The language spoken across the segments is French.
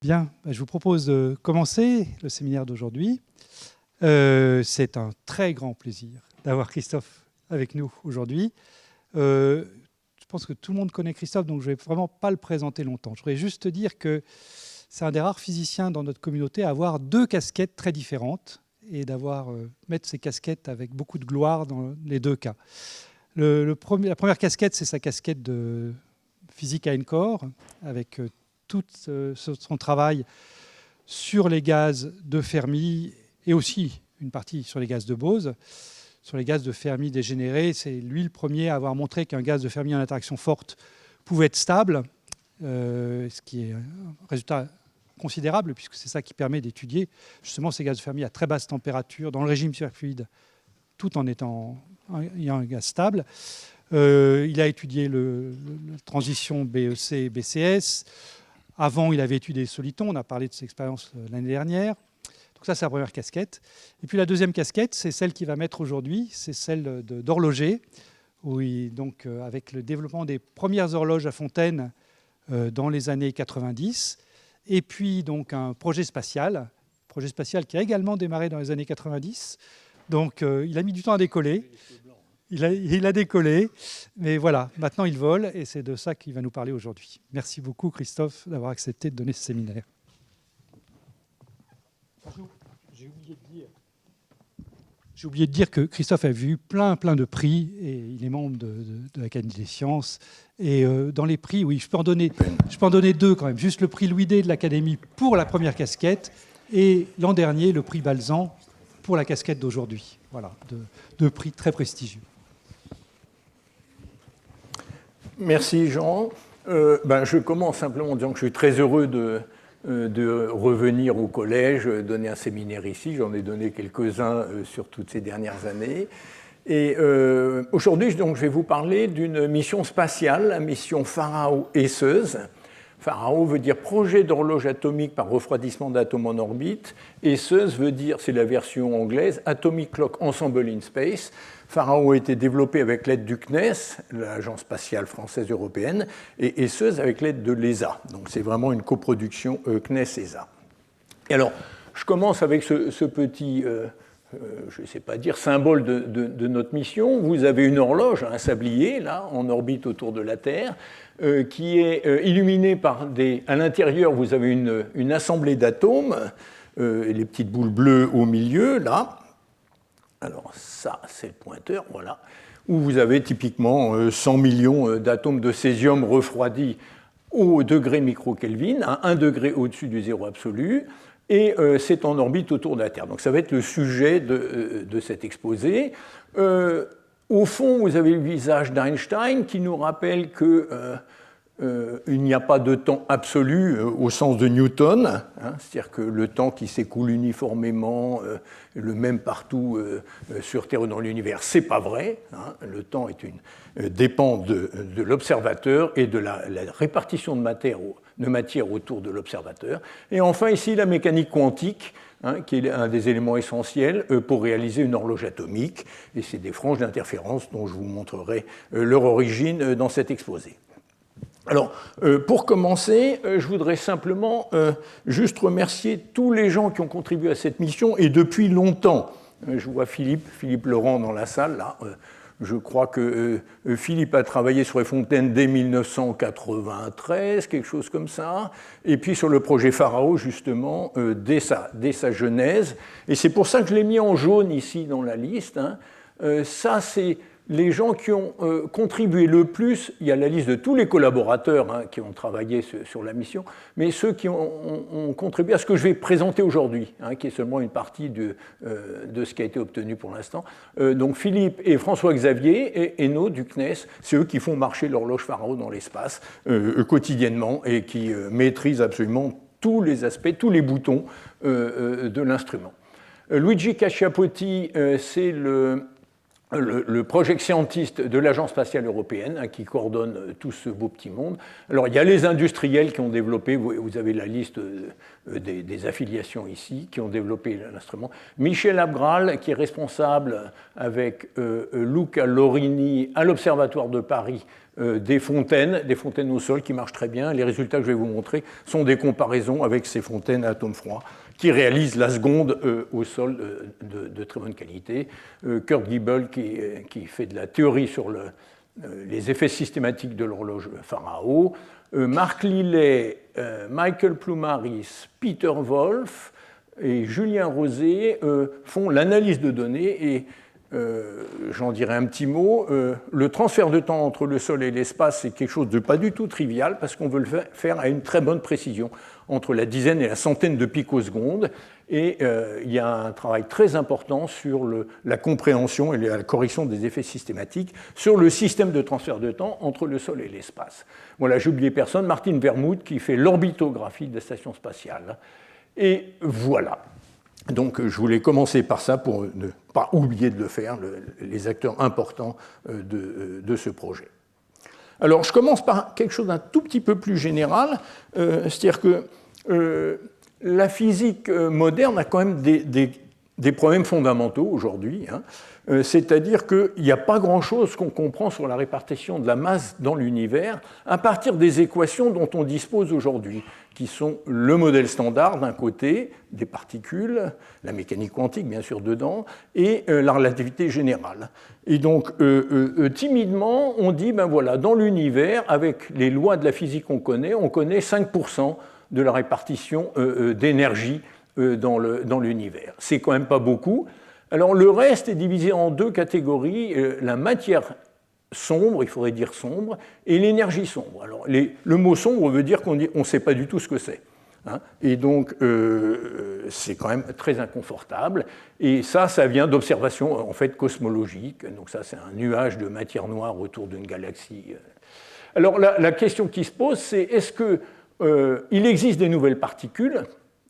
Bien, je vous propose de commencer le séminaire d'aujourd'hui. C'est un très grand plaisir d'avoir Christophe avec nous aujourd'hui. Je pense que tout le monde connaît Christophe, donc je ne vais vraiment pas le présenter longtemps. Je voudrais juste dire que c'est un des rares physiciens dans notre communauté à avoir deux casquettes très différentes et mettre ces casquettes avec beaucoup de gloire dans les deux cas. La première casquette, c'est sa casquette de physique à N-Core, avec tout son travail sur les gaz de Fermi et aussi une partie sur les gaz de Bose. Sur les gaz de Fermi dégénérés, c'est lui le premier à avoir montré qu'un gaz de Fermi en interaction forte pouvait être stable, ce qui est un résultat considérable puisque c'est ça qui permet d'étudier justement ces gaz de Fermi à très basse température dans le régime superfluide tout en ayant un gaz stable. Il a étudié la transition BEC et BCS. Avant, il avait étudié les solitons, on a parlé de cette expérience l'année dernière. Donc ça, c'est la première casquette. Et puis la deuxième casquette, c'est celle qu'il va mettre aujourd'hui, c'est celle d'horloger, où avec le développement des premières horloges à fontaine dans les années 90, et puis donc un projet spatial qui a également démarré dans les années 90. Donc il a mis du temps à décoller. Il a décollé, mais voilà, maintenant il vole et c'est de ça qu'il va nous parler aujourd'hui. Merci beaucoup Christophe d'avoir accepté de donner ce séminaire. J'ai oublié de dire que Christophe a vu plein de prix et il est membre de l'Académie des sciences. Et dans les prix, oui, je peux en donner deux quand même. Juste le prix Louis D de l'Académie pour la première casquette et l'an dernier le prix Balzan pour la casquette d'aujourd'hui. Voilà, deux prix très prestigieux. Merci Jean. Je commence simplement en disant que je suis très heureux de revenir au collège, donner un séminaire ici. J'en ai donné quelques-uns sur toutes ces dernières années. Et aujourd'hui, donc, je vais vous parler d'une mission spatiale, la mission Pharao-Esseuse. Pharao veut dire projet d'horloge atomique par refroidissement d'atomes en orbite. Esseuse veut dire, c'est la version anglaise, Atomic Clock Ensemble in Space. Pharao a été développé avec l'aide du CNES, l'Agence spatiale française européenne, et Esseuse avec l'aide de l'ESA. Donc c'est vraiment une coproduction CNES-ESA. Et alors, je commence avec ce petit, je ne sais pas dire, symbole de notre mission. Vous avez une horloge, un sablier, là, en orbite autour de la Terre, qui est illuminée par à l'intérieur, vous avez une assemblée d'atomes, et les petites boules bleues au milieu, là. Alors ça, c'est le pointeur, voilà, où vous avez typiquement 100 millions d'atomes de césium refroidis au degré microkelvin, à 1 degré au-dessus du zéro absolu, et c'est en orbite autour de la Terre. Donc ça va être le sujet de cet exposé. Au fond, vous avez le visage d'Einstein qui nous rappelle que il n'y a pas de temps absolu au sens de Newton, hein, c'est-à-dire que le temps qui s'écoule uniformément, le même partout sur Terre ou dans l'univers, c'est pas vrai. Hein, le temps dépend de l'observateur et de la répartition de matière autour de l'observateur. Et enfin ici la mécanique quantique, hein, qui est un des éléments essentiels pour réaliser une horloge atomique. Et c'est des franges d'interférence dont je vous montrerai leur origine dans cet exposé. Alors, pour commencer, je voudrais simplement juste remercier tous les gens qui ont contribué à cette mission et depuis longtemps. Je vois Philippe Laurent dans la salle, là. Je crois que Philippe a travaillé sur les fontaines dès 1993, quelque chose comme ça, et puis sur le projet Pharao, justement, dès sa genèse. Et c'est pour ça que je l'ai mis en jaune ici dans la liste. Hein. Ça, c'est les gens qui ont contribué le plus. Il y a la liste de tous les collaborateurs hein, qui ont travaillé sur la mission, mais ceux qui ont contribué à ce que je vais présenter aujourd'hui, hein, qui est seulement une partie de ce qui a été obtenu pour l'instant. Donc Philippe et François-Xavier et Hénaud du CNES, c'est eux qui font marcher l'horloge Pharao dans l'espace quotidiennement et qui maîtrisent absolument tous les aspects, tous les boutons de l'instrument. Luigi Cacciapotti, c'est le project scientist de l'Agence spatiale européenne, hein, qui coordonne tout ce beau petit monde. Alors, il y a les industriels qui ont développé, vous avez la liste des affiliations ici, qui ont développé l'instrument. Michel Abgral, qui est responsable avec Luca Lorini à l'Observatoire de Paris des fontaines au sol qui marchent très bien. Les résultats que je vais vous montrer sont des comparaisons avec ces fontaines à atomes froids qui réalisent la seconde au sol de très bonne qualité. Kurt Giebel qui fait de la théorie sur les effets systématiques de l'horloge Faraó. Marc Lillet, Michael Ploumaris, Peter Wolf et Julien Rosé font l'analyse de données et j'en dirai un petit mot. Le transfert de temps entre le sol et l'espace, c'est quelque chose de pas du tout trivial parce qu'on veut le faire à une très bonne précision, entre la dizaine et la centaine de picosecondes. Et il y a un travail très important sur la compréhension et la correction des effets systématiques sur le système de transfert de temps entre le sol et l'espace. Voilà, j'ai oublié personne, Martin Vermouth qui fait l'orbitographie de la station spatiale. Et voilà. Donc je voulais commencer par ça pour ne pas oublier de le faire, les acteurs importants de ce projet. Alors je commence par quelque chose d'un tout petit peu plus général, c'est-à-dire que la physique moderne a quand même des problèmes fondamentaux aujourd'hui, hein. C'est-à-dire qu'il n'y a pas grand-chose qu'on comprend sur la répartition de la masse dans l'univers à partir des équations dont on dispose aujourd'hui, qui sont le modèle standard d'un côté, des particules, la mécanique quantique bien sûr dedans, et la relativité générale. Et donc, timidement, on dit, ben voilà, dans l'univers, avec les lois de la physique qu'on connaît, on connaît 5% de la répartition d'énergie dans l'univers. C'est quand même pas beaucoup. Alors, le reste est divisé en deux catégories, la matière sombre, il faudrait dire sombre, et l'énergie sombre. Alors, le mot sombre veut dire qu'on ne sait pas du tout ce que c'est. Hein, et donc, c'est quand même très inconfortable. Et ça vient d'observations en fait cosmologiques. Donc ça, c'est un nuage de matière noire autour d'une galaxie. Alors, la question qui se pose, c'est est-ce qu'il existe des nouvelles particules,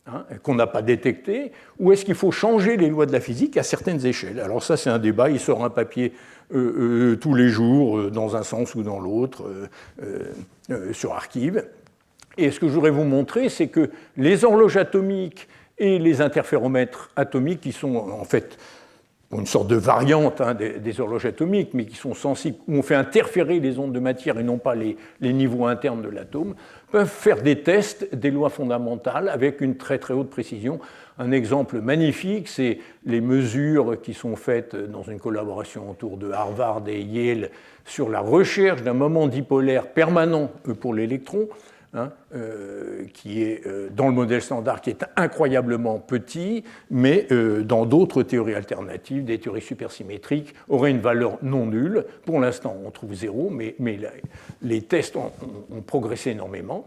hein, qu'on n'a pas détectées, ou est-ce qu'il faut changer les lois de la physique à certaines échelles? Alors ça, c'est un débat. Il sort un papier tous les jours, dans un sens ou dans l'autre, sur Archive. Et ce que je voudrais vous montrer, c'est que les horloges atomiques et les interféromètres atomiques, qui sont en fait une sorte de variante, hein, des horloges atomiques, mais qui sont sensibles, où on fait interférer les ondes de matière et non pas les niveaux internes de l'atome, peuvent faire des tests des lois fondamentales avec une très très haute précision. Un exemple magnifique, c'est les mesures qui sont faites dans une collaboration autour de Harvard et Yale sur la recherche d'un moment dipolaire permanent pour l'électron, hein, qui est dans le modèle standard, qui est incroyablement petit, mais dans d'autres théories alternatives, des théories supersymétriques, aurait une valeur non nulle. Pour l'instant, on trouve 0, mais les tests ont progressé énormément.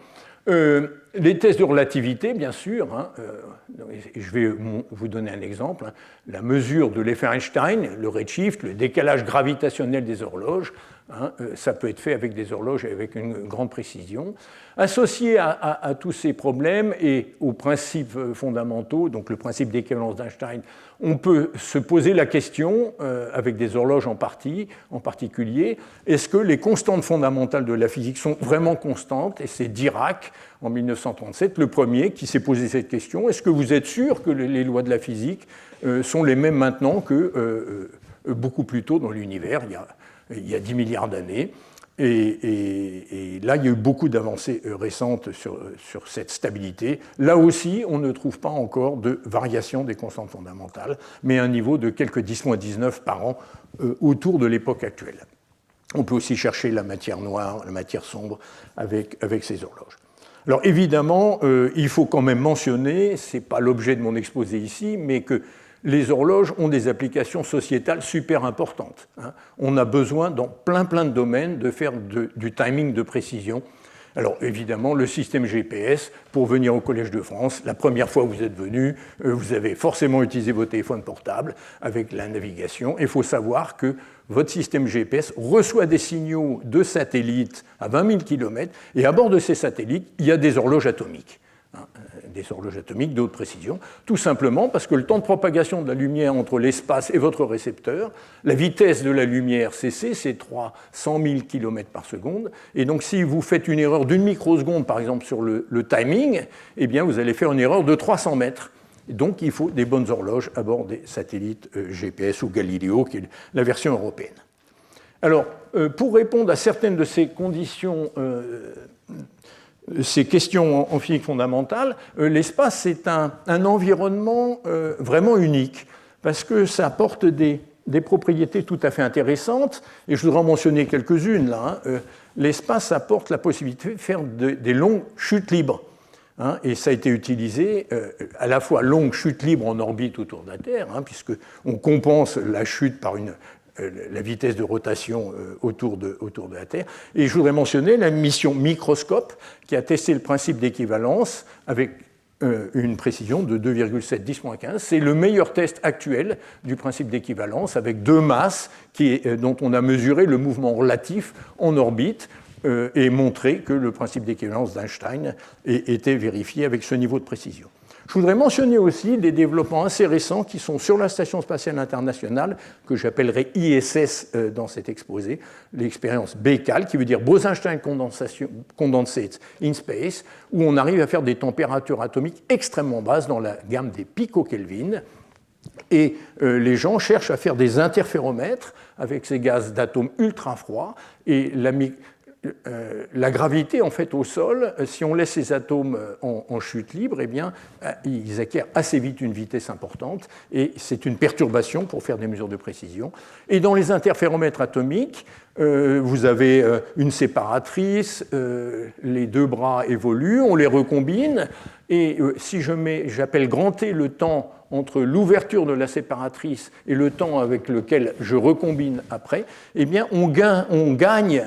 Les tests de relativité, bien sûr, hein, je vais vous donner un exemple, hein, la mesure de l'effet Einstein, le redshift, le décalage gravitationnel des horloges, hein, ça peut être fait avec des horloges avec une grande précision. Associé à tous ces problèmes et aux principes fondamentaux, donc le principe d'équivalence d'Einstein, on peut se poser la question, avec des horloges en particulier, est-ce que les constantes fondamentales de la physique sont vraiment constantes? Et c'est Dirac, en 1937, le premier qui s'est posé cette question. Est-ce que vous êtes sûr que les lois de la physique sont les mêmes maintenant que beaucoup plus tôt dans l'univers, il y a 10 milliards d'années? Et là, il y a eu beaucoup d'avancées récentes sur cette stabilité. Là aussi, on ne trouve pas encore de variation des constantes fondamentales, mais un niveau de quelques 10-19 par an autour de l'époque actuelle. On peut aussi chercher la matière noire, la matière sombre avec ces horloges. Alors évidemment, il faut quand même mentionner, ce n'est pas l'objet de mon exposé ici, mais que les horloges ont des applications sociétales super importantes, hein. On a besoin dans plein de domaines de faire du timing de précision. Alors évidemment, le système GPS, pour venir au Collège de France, la première fois que vous êtes venu, vous avez forcément utilisé vos téléphones portables avec la navigation. Il faut savoir que votre système GPS reçoit des signaux de satellites à 20 000 km, et à bord de ces satellites, il y a des horloges atomiques. des horloges atomiques de haute précision, tout simplement parce que le temps de propagation de la lumière entre l'espace et votre récepteur, la vitesse de la lumière cc, c'est 300 000 km par seconde, et donc si vous faites une erreur d'une microseconde, par exemple sur le timing, eh bien vous allez faire une erreur de 300 mètres. Et donc il faut des bonnes horloges à bord des satellites GPS ou Galileo, qui est la version européenne. Alors, pour répondre à certaines de ces conditions, ces questions en physique fondamentale, l'espace est un environnement vraiment unique, parce que ça apporte des propriétés tout à fait intéressantes, et je voudrais en mentionner quelques-unes là. L'espace apporte la possibilité de faire des longues chutes libres. Et ça a été utilisé à la fois longue chute libre en orbite autour de la Terre, puisqu'on compense la chute par la vitesse de rotation autour de la Terre. Et je voudrais mentionner la mission Microscope, qui a testé le principe d'équivalence avec une précision de 2,7 10-15. C'est le meilleur test actuel du principe d'équivalence, avec deux masses dont on a mesuré le mouvement relatif en orbite, et montré que le principe d'équivalence d'Einstein était vérifié avec ce niveau de précision. Je voudrais mentionner aussi des développements assez récents qui sont sur la Station spatiale internationale, que j'appellerai ISS dans cet exposé, l'expérience BECAL, qui veut dire Bose-Einstein Condensate in Space, où on arrive à faire des températures atomiques extrêmement basses dans la gamme des picokelvin. Et les gens cherchent à faire des interféromètres avec ces gaz d'atomes ultra froids, et la gravité en fait au sol, si on laisse ces atomes en chute libre, eh bien, ils acquièrent assez vite une vitesse importante, et c'est une perturbation pour faire des mesures de précision. Et dans les interféromètres atomiques, vous avez une séparatrice, les deux bras évoluent, on les recombine, et si j'appelle grand T le temps entre l'ouverture de la séparatrice et le temps avec lequel je recombine après, eh bien, on gagne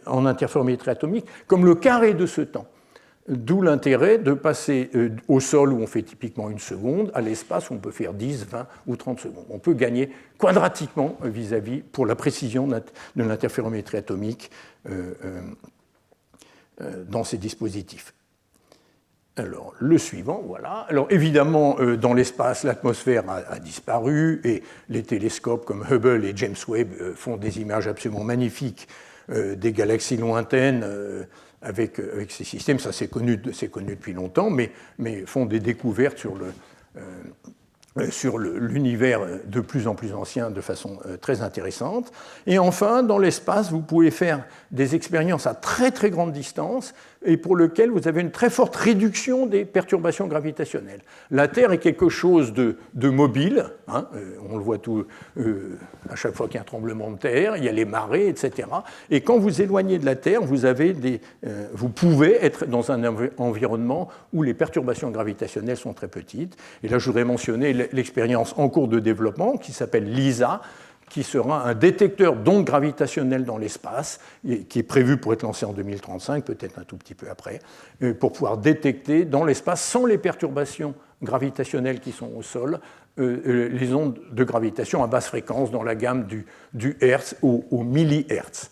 en interférométrie atomique comme le carré de ce temps. D'où l'intérêt de passer au sol, où on fait typiquement une seconde, à l'espace, où on peut faire 10, 20 ou 30 secondes. On peut gagner quadratiquement vis-à-vis pour la précision de l'interférométrie atomique dans ces dispositifs. Alors, le suivant, voilà. Alors, évidemment, dans l'espace, l'atmosphère a disparu, et les télescopes comme Hubble et James Webb font des images absolument magnifiques des galaxies lointaines avec ces systèmes. Ça, c'est connu depuis longtemps, mais font des découvertes sur l'univers de plus en plus ancien de façon très intéressante. Et enfin, dans l'espace, vous pouvez faire des expériences à très très grande distance, et pour lequel vous avez une très forte réduction des perturbations gravitationnelles. La Terre est quelque chose de mobile, on le voit tout à chaque fois qu'il y a un tremblement de terre, il y a les marées, etc. Et quand vous éloignez de la Terre, vous pouvez être dans un environnement où les perturbations gravitationnelles sont très petites. Et là, je voudrais mentionner l'expérience en cours de développement qui s'appelle LISA, qui sera un détecteur d'ondes gravitationnelles dans l'espace, qui est prévu pour être lancé en 2035, peut-être un tout petit peu après, pour pouvoir détecter dans l'espace, sans les perturbations gravitationnelles qui sont au sol, les ondes de gravitation à basse fréquence dans la gamme du Hertz au millihertz.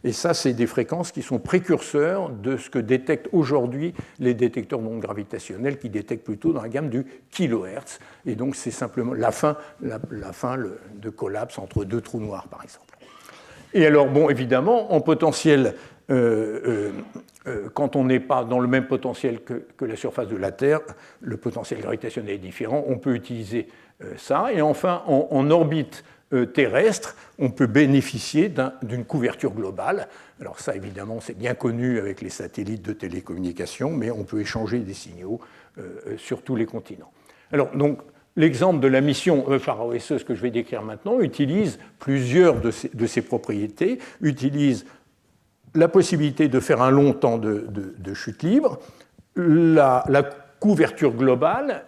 Et ça, c'est des fréquences qui sont précurseurs de ce que détectent aujourd'hui les détecteurs d'ondes gravitationnelles, qui détectent plutôt dans la gamme du kilohertz. Et donc, c'est simplement la fin de collapse entre deux trous noirs, par exemple. Et alors, bon, évidemment, en potentiel, quand on n'est pas dans le même potentiel que la surface de la Terre, le potentiel gravitationnel est différent, on peut utiliser ça. Et enfin, en orbite terrestre, on peut bénéficier d'une couverture globale. Alors ça, évidemment, c'est bien connu avec les satellites de télécommunication, mais on peut échanger des signaux sur tous les continents. Alors, donc, l'exemple de la mission Faro-SE, ce que je vais décrire maintenant, utilise plusieurs de ces propriétés, utilise la possibilité de faire un long temps de chute libre, la couverture globale,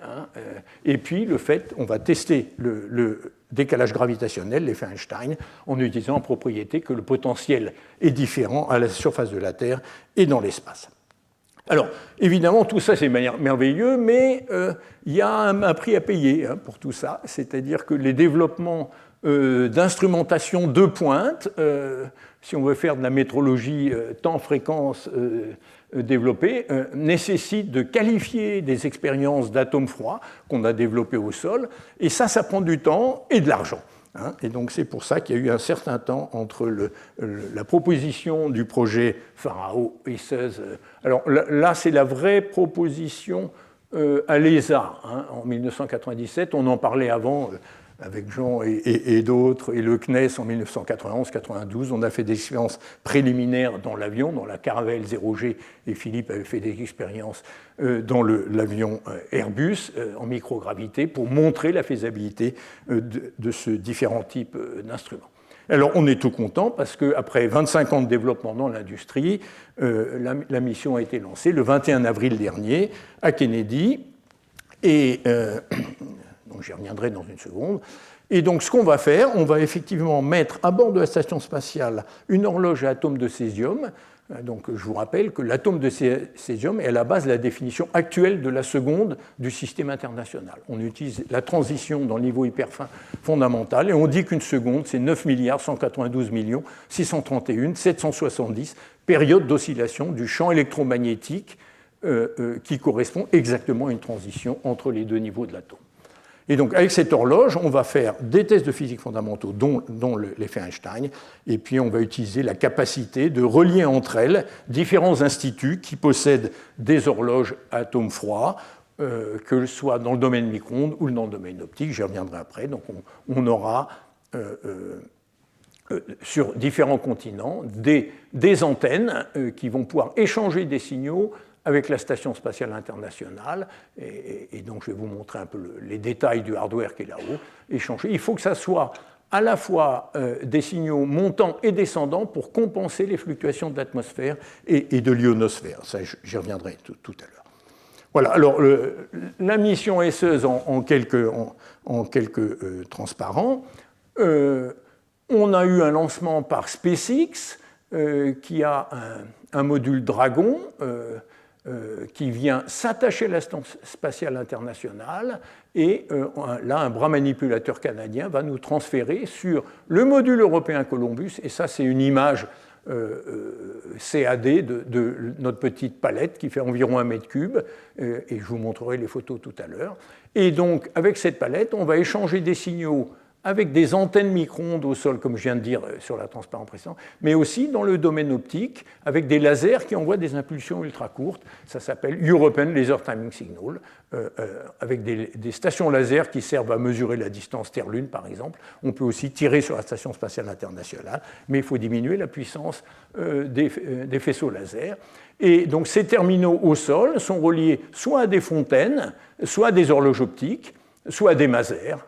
et puis le fait, on va tester le décalage gravitationnel, l'effet Einstein, en utilisant en propriété que le potentiel est différent à la surface de la Terre et dans l'espace. Alors, évidemment, tout ça, c'est merveilleux, mais il y a un prix à payer pour tout ça, c'est-à-dire que les développements d'instrumentation de pointe. Si on veut faire de la métrologie temps-fréquence développée, nécessite de qualifier des expériences d'atomes froids qu'on a développées au sol. Et ça prend du temps et de l'argent. Et donc c'est pour ça qu'il y a eu un certain temps entre la proposition du projet Farao et 16. Alors là, c'est la vraie proposition à l'ESA en 1997. On en parlait avant avec Jean et d'autres, et le CNES en 1991-92. On a fait des expériences préliminaires dans l'avion, dans la Caravelle 0G, et Philippe avait fait des expériences dans l'avion Airbus en microgravité pour montrer la faisabilité de ce différent type d'instruments. Alors on est tout content parce qu'après 25 ans de développement dans l'industrie, la mission a été lancée le 21 avril dernier à Kennedy, et donc j'y reviendrai dans une seconde. Et donc ce qu'on va faire, on va effectivement mettre à bord de la station spatiale une horloge à atomes de césium. Donc je vous rappelle que l'atome de césium est à la base de la définition actuelle de la seconde du système international. On utilise la transition dans le niveau hyperfin fondamental et on dit qu'une seconde, c'est 9 192 631 770 périodes d'oscillation du champ électromagnétique qui correspond exactement à une transition entre les deux niveaux de l'atome. Et donc, avec cette horloge, on va faire des tests de physique fondamentaux, dont l'effet Einstein, et puis on va utiliser la capacité de relier entre elles différents instituts qui possèdent des horloges à atomes froids, que ce soit dans le domaine micro-ondes ou dans le domaine optique, j'y reviendrai après. Donc, on aura sur différents continents des antennes qui vont pouvoir échanger des signaux avec la Station spatiale internationale, et donc je vais vous montrer un peu les détails du hardware qui est là-haut, échanger. Il faut que ça soit à la fois des signaux montants et descendants pour compenser les fluctuations de l'atmosphère et de l'ionosphère. Ça, j'y reviendrai tout à l'heure. Voilà, alors la mission SES en quelques transparents. On a eu un lancement par SpaceX qui a un module Dragon qui vient s'attacher à la Station spatiale internationale, et là, un bras manipulateur canadien va nous transférer sur le module européen Columbus, et ça, c'est une image CAD de notre petite palette qui fait environ 1 mètre cube, et je vous montrerai les photos tout à l'heure. Et donc, avec cette palette, on va échanger des signaux avec des antennes micro-ondes au sol, comme je viens de dire sur la transparence précédente, mais aussi dans le domaine optique, avec des lasers qui envoient des impulsions ultra courtes. Ça s'appelle European Laser Timing Signal, avec des stations laser qui servent à mesurer la distance Terre-Lune, par exemple. On peut aussi tirer sur la Station spatiale internationale, mais il faut diminuer la puissance des faisceaux laser. Et donc ces terminaux au sol sont reliés soit à des fontaines, soit à des horloges optiques, soit à des masers.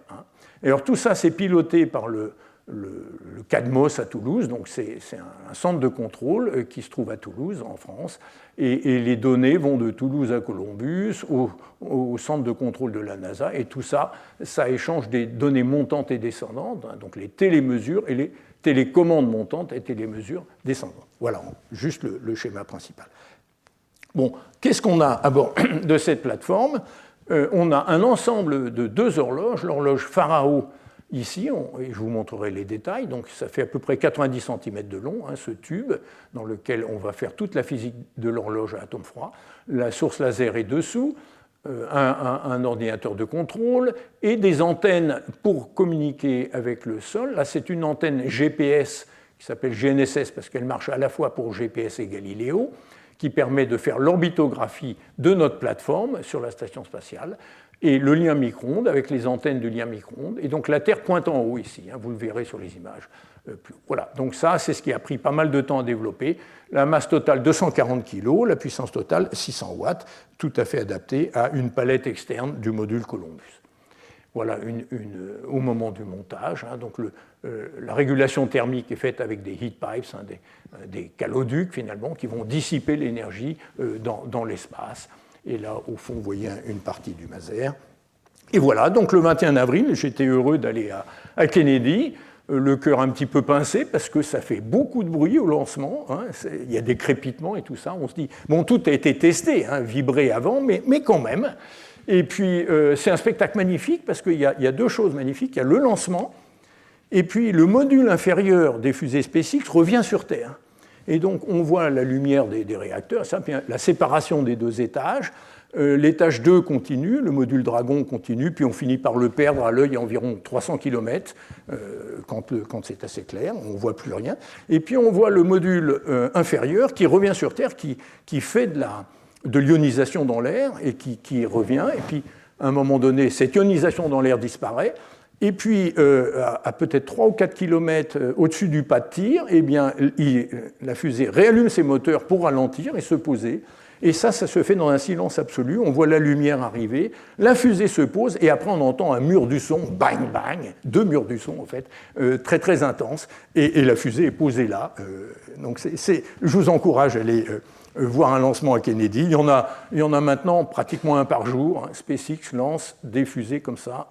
Et alors tout ça, c'est piloté par le CADMOS à Toulouse, donc c'est un centre de contrôle qui se trouve à Toulouse, en France, et les données vont de Toulouse à Columbus, au centre de contrôle de la NASA, et tout ça, ça échange des données montantes et descendantes, donc les télémesures et les télécommandes montantes et télémesures descendantes. Voilà, juste le schéma principal. Bon, qu'est-ce qu'on a à bord de cette plateforme ? On a un ensemble de 2 horloges, l'horloge Farao ici, et je vous montrerai les détails, donc ça fait à peu près 90 cm de long, ce tube, dans lequel on va faire toute la physique de l'horloge à atomes froids. La source laser est dessous, un ordinateur de contrôle et des antennes pour communiquer avec le sol. Là, c'est une antenne GPS qui s'appelle GNSS parce qu'elle marche à la fois pour GPS et Galileo, qui permet de faire l'orbitographie de notre plateforme sur la station spatiale, et le lien micro-ondes avec les antennes du lien micro-ondes, et donc la Terre pointe en haut ici, vous le verrez sur les images. Voilà, donc ça, c'est ce qui a pris pas mal de temps à développer. La masse totale 240 kg, la puissance totale 600 watts, tout à fait adaptée à une palette externe du module Columbus. Voilà, au moment du montage, donc la régulation thermique est faite avec des heat pipes, des caloducs finalement, qui vont dissiper l'énergie dans l'espace. Et là, au fond, vous voyez une partie du maser. Et voilà, donc le 21 avril, j'étais heureux d'aller à Kennedy, le cœur un petit peu pincé, parce que ça fait beaucoup de bruit au lancement, il y a des crépitements et tout ça. On se dit, bon, tout a été testé, vibré avant, mais quand même. Et puis, c'est un spectacle magnifique parce qu'il y a 2 choses magnifiques. Il y a le lancement, Et puis le module inférieur des fusées SpaceX revient sur Terre. Et donc on voit la lumière des réacteurs, ça, la séparation des deux étages. L'étage 2 continue, le module Dragon continue, puis on finit par le perdre à l'œil à environ 300 km quand c'est assez clair, on ne voit plus rien. Et puis on voit le module inférieur qui revient sur Terre, qui fait de l'ionisation dans l'air et qui revient. Et puis à un moment donné, cette ionisation dans l'air disparaît. Et puis, à peut-être 3 ou 4 km au-dessus du pas de tir, eh bien, la fusée réallume ses moteurs pour ralentir et se poser. Et ça se fait dans un silence absolu. On voit la lumière arriver, la fusée se pose, et après on entend un mur du son, bang, bang, 2 murs du son en fait, très très intense, et la fusée est posée là. Donc je vous encourage à aller voir un lancement à Kennedy. Il y en a maintenant pratiquement un par jour. SpaceX lance des fusées comme ça,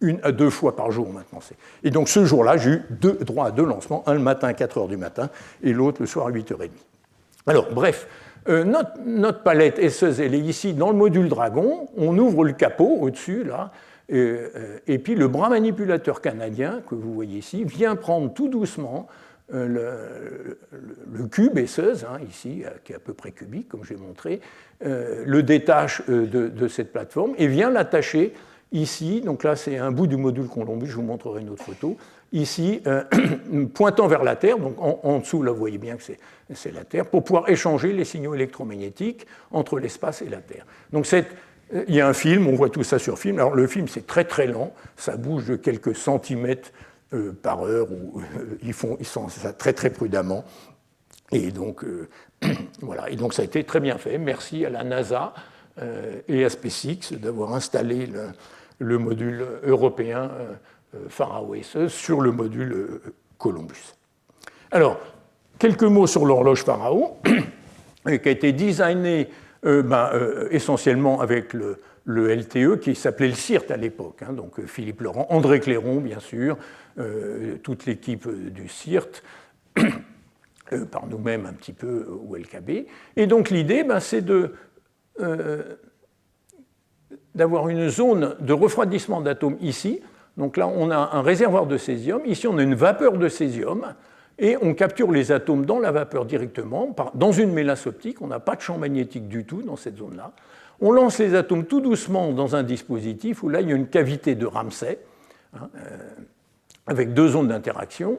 1 à 2 fois par jour maintenant. Et donc ce jour-là, j'ai eu droit à 2 lancements, un le matin à 4 h du matin, et l'autre le soir à 8 h 30. Alors bref, notre palette esseuse, elle est ici dans le module Dragon. On ouvre le capot au-dessus, là, et puis le bras manipulateur canadien, que vous voyez ici, vient prendre tout doucement le cube esseuse, ici, qui est à peu près cubique, comme j'ai montré, le détache de cette plateforme et vient l'attacher ici. Donc là, c'est un bout du module Columbus, je vous montrerai une autre photo. Ici, pointant vers la Terre, donc en dessous, là, vous voyez bien que c'est la Terre, pour pouvoir échanger les signaux électromagnétiques entre l'espace et la Terre. Donc il y a un film, on voit tout ça sur film. Alors le film, c'est très très lent, ça bouge de quelques centimètres par heure, ils font ça très très prudemment. Et donc, voilà. Et donc ça a été très bien fait. Merci à la NASA et à SpaceX d'avoir installé le module européen Pharaoh sur le module Columbus. Alors, quelques mots sur l'horloge Pharaoh, qui a été designée essentiellement avec le LTE, qui s'appelait le CIRT à l'époque, donc Philippe Laurent, André Clairon, bien sûr, toute l'équipe du CIRT, par nous-mêmes un petit peu au LKB. Et donc l'idée, c'est d'avoir une zone de refroidissement d'atomes ici. Donc là, on a un réservoir de césium. Ici, on a une vapeur de césium. Et on capture les atomes dans la vapeur directement, dans une mélasse optique. On n'a pas de champ magnétique du tout dans cette zone-là. On lance les atomes tout doucement dans un dispositif où là, il y a une cavité de Ramsay, avec 2 zones d'interaction.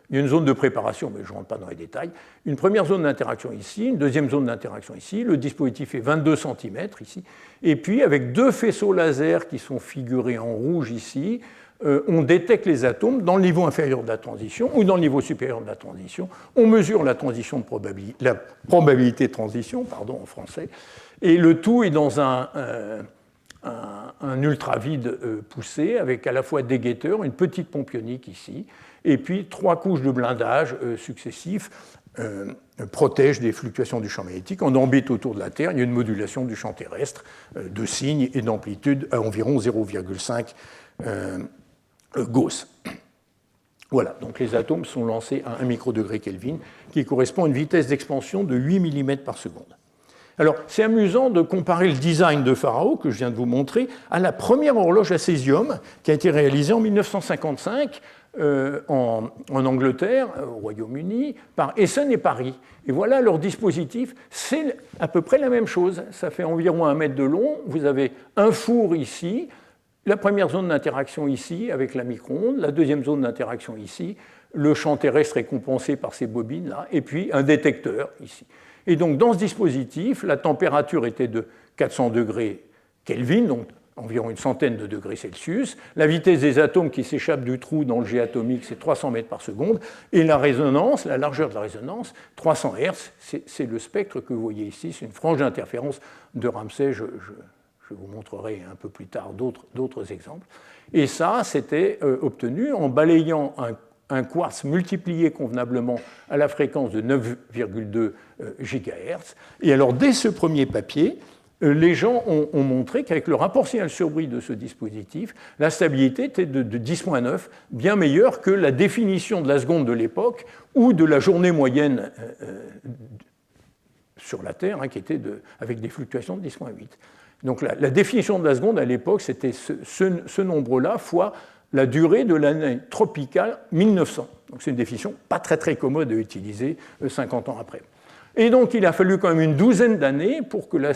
Il y a une zone de préparation, mais je ne rentre pas dans les détails. Une première zone d'interaction ici, une deuxième zone d'interaction ici. Le dispositif est 22 cm ici. Et puis, avec 2 faisceaux laser qui sont figurés en rouge ici, on détecte les atomes dans le niveau inférieur de la transition ou dans le niveau supérieur de la transition. On mesure la probabilité de transition, en français. Et le tout est dans un ultravide poussé avec à la fois des guetteurs, une petite pompe ionique ici, et puis 3 couches de blindage successifs protègent des fluctuations du champ magnétique. En orbite autour de la Terre, il y a une modulation du champ terrestre de signes et d'amplitude à environ 0,5 Gauss. Voilà, donc les atomes sont lancés à 1 microdegré Kelvin, qui correspond à une vitesse d'expansion de 8 mm par seconde. Alors, c'est amusant de comparer le design de Pharaoh, que je viens de vous montrer, à la première horloge à césium qui a été réalisée en 1955 en Angleterre, au Royaume-Uni, par Essen et Paris. Et voilà leur dispositif, c'est à peu près la même chose. Ça fait environ 1 mètre de long. Vous avez un four ici, la première zone d'interaction ici avec la micro-ondes, la deuxième zone d'interaction ici, le champ terrestre est compensé par ces bobines-là, et puis un détecteur ici. Et donc dans ce dispositif, la température était de 400 degrés Kelvin, donc environ une centaine de degrés Celsius. La vitesse des atomes qui s'échappent du trou dans le jet atomique, c'est 300 mètres par seconde. Et la résonance, la largeur de la résonance, 300 Hz, c'est le spectre que vous voyez ici, c'est une frange d'interférence de Ramsay. Je vous montrerai un peu plus tard d'autres exemples. Et ça, c'était obtenu en balayant un quartz multiplié convenablement à la fréquence de 9,2 GHz. Et alors, dès ce premier papier, les gens ont montré qu'avec le rapport signal sur bruit de ce dispositif, la stabilité était de 10-9, bien meilleure que la définition de la seconde de l'époque ou de la journée moyenne sur la Terre, qui était avec des fluctuations de 10-8. Donc la définition de la seconde à l'époque, c'était ce nombre-là fois la durée de l'année tropicale 1900. Donc c'est une définition pas très très commode à utiliser 50 ans après. Et donc il a fallu quand même une douzaine d'années pour que la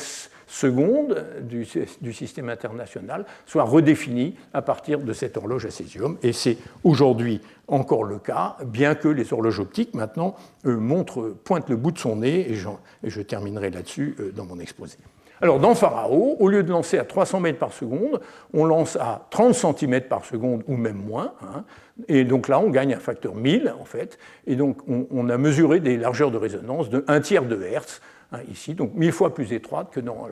seconde du système international soit redéfinie à partir de cette horloge à césium. Et c'est aujourd'hui encore le cas, bien que les horloges optiques maintenant pointent le bout de son nez, et je terminerai là-dessus dans mon exposé. Alors dans Pharao, au lieu de lancer à 300 mètres par seconde, on lance à 30 cm par seconde ou même moins. Et donc là, on gagne un facteur 1000 en fait. Et donc on a mesuré des largeurs de résonance de 1/3 de Hertz ici, donc 1000 fois plus étroite que dans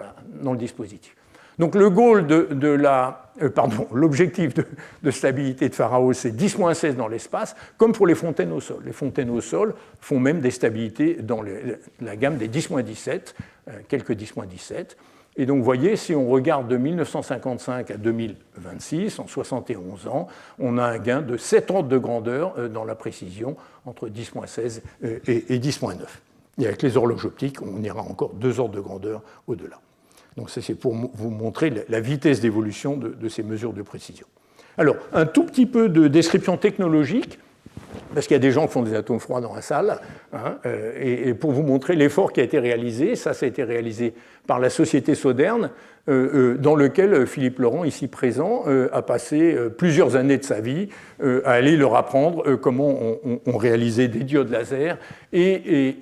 le dispositif. Donc le goal l'objectif de stabilité de Pharao, c'est 10-16 dans l'espace, comme pour les fontaines au sol. Les fontaines au sol font même des stabilités dans la gamme des 10-17, quelques 10-17. Et donc vous voyez, si on regarde de 1955 à 2026, en 71 ans, on a un gain de 7 ordres de grandeur dans la précision entre 10-16 et 10-9. Et avec les horloges optiques, on ira encore 2 ordres de grandeur au-delà. Donc ça, c'est pour vous montrer la vitesse d'évolution de ces mesures de précision. Alors, un tout petit peu de description technologique, parce qu'il y a des gens qui font des atomes froids dans la salle, et pour vous montrer l'effort qui a été réalisé, ça a été réalisé par la société Sauderne, dans lequel Philippe Laurent, ici présent, a passé plusieurs années de sa vie à aller leur apprendre comment on réalisait des diodes laser et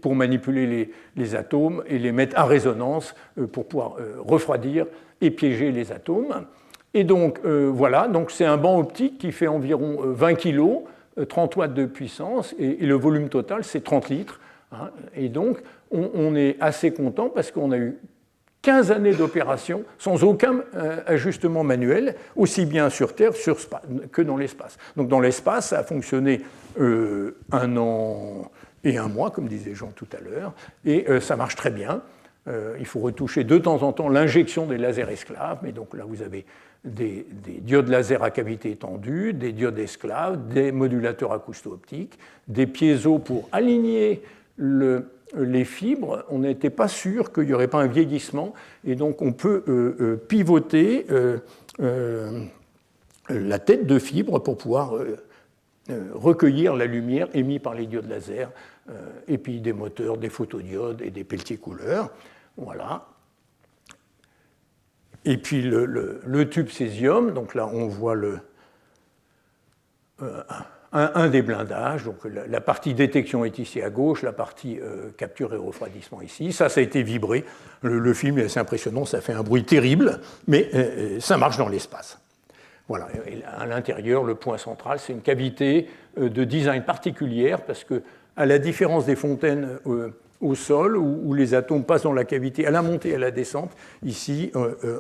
pour manipuler les atomes et les mettre à résonance pour pouvoir refroidir et piéger les atomes. Et donc voilà, donc c'est un banc optique qui fait environ 20 kg, 30 watts de puissance, et le volume total c'est 30 litres. Et donc on est assez content parce qu'on a eu 15 années d'opération sans aucun ajustement manuel, aussi bien sur Terre que dans l'espace. Donc dans l'espace, ça a fonctionné 1 an et 1 mois, comme disait Jean tout à l'heure, et ça marche très bien. Il faut retoucher de temps en temps l'injection des lasers esclaves, mais donc là vous avez des diodes laser à cavité étendue, des diodes esclaves, des modulateurs acousto-optiques, des piézos pour aligner les fibres. On n'était pas sûr qu'il n'y aurait pas un vieillissement, et donc on peut pivoter la tête de fibre pour pouvoir recueillir la lumière émise par les diodes laser, et puis des moteurs, des photodiodes et des peltiers couleurs. Voilà. Et puis le tube césium, donc là on voit un des blindages, donc la partie détection est ici à gauche, la partie capture et refroidissement ici. Ça a été vibré. Le film est assez impressionnant, ça fait un bruit terrible, mais ça marche dans l'espace. Voilà. Et à l'intérieur, le point central, c'est une cavité de design particulière, parce que, à la différence des fontaines au sol, où les atomes passent dans la cavité à la montée et à la descente, ici,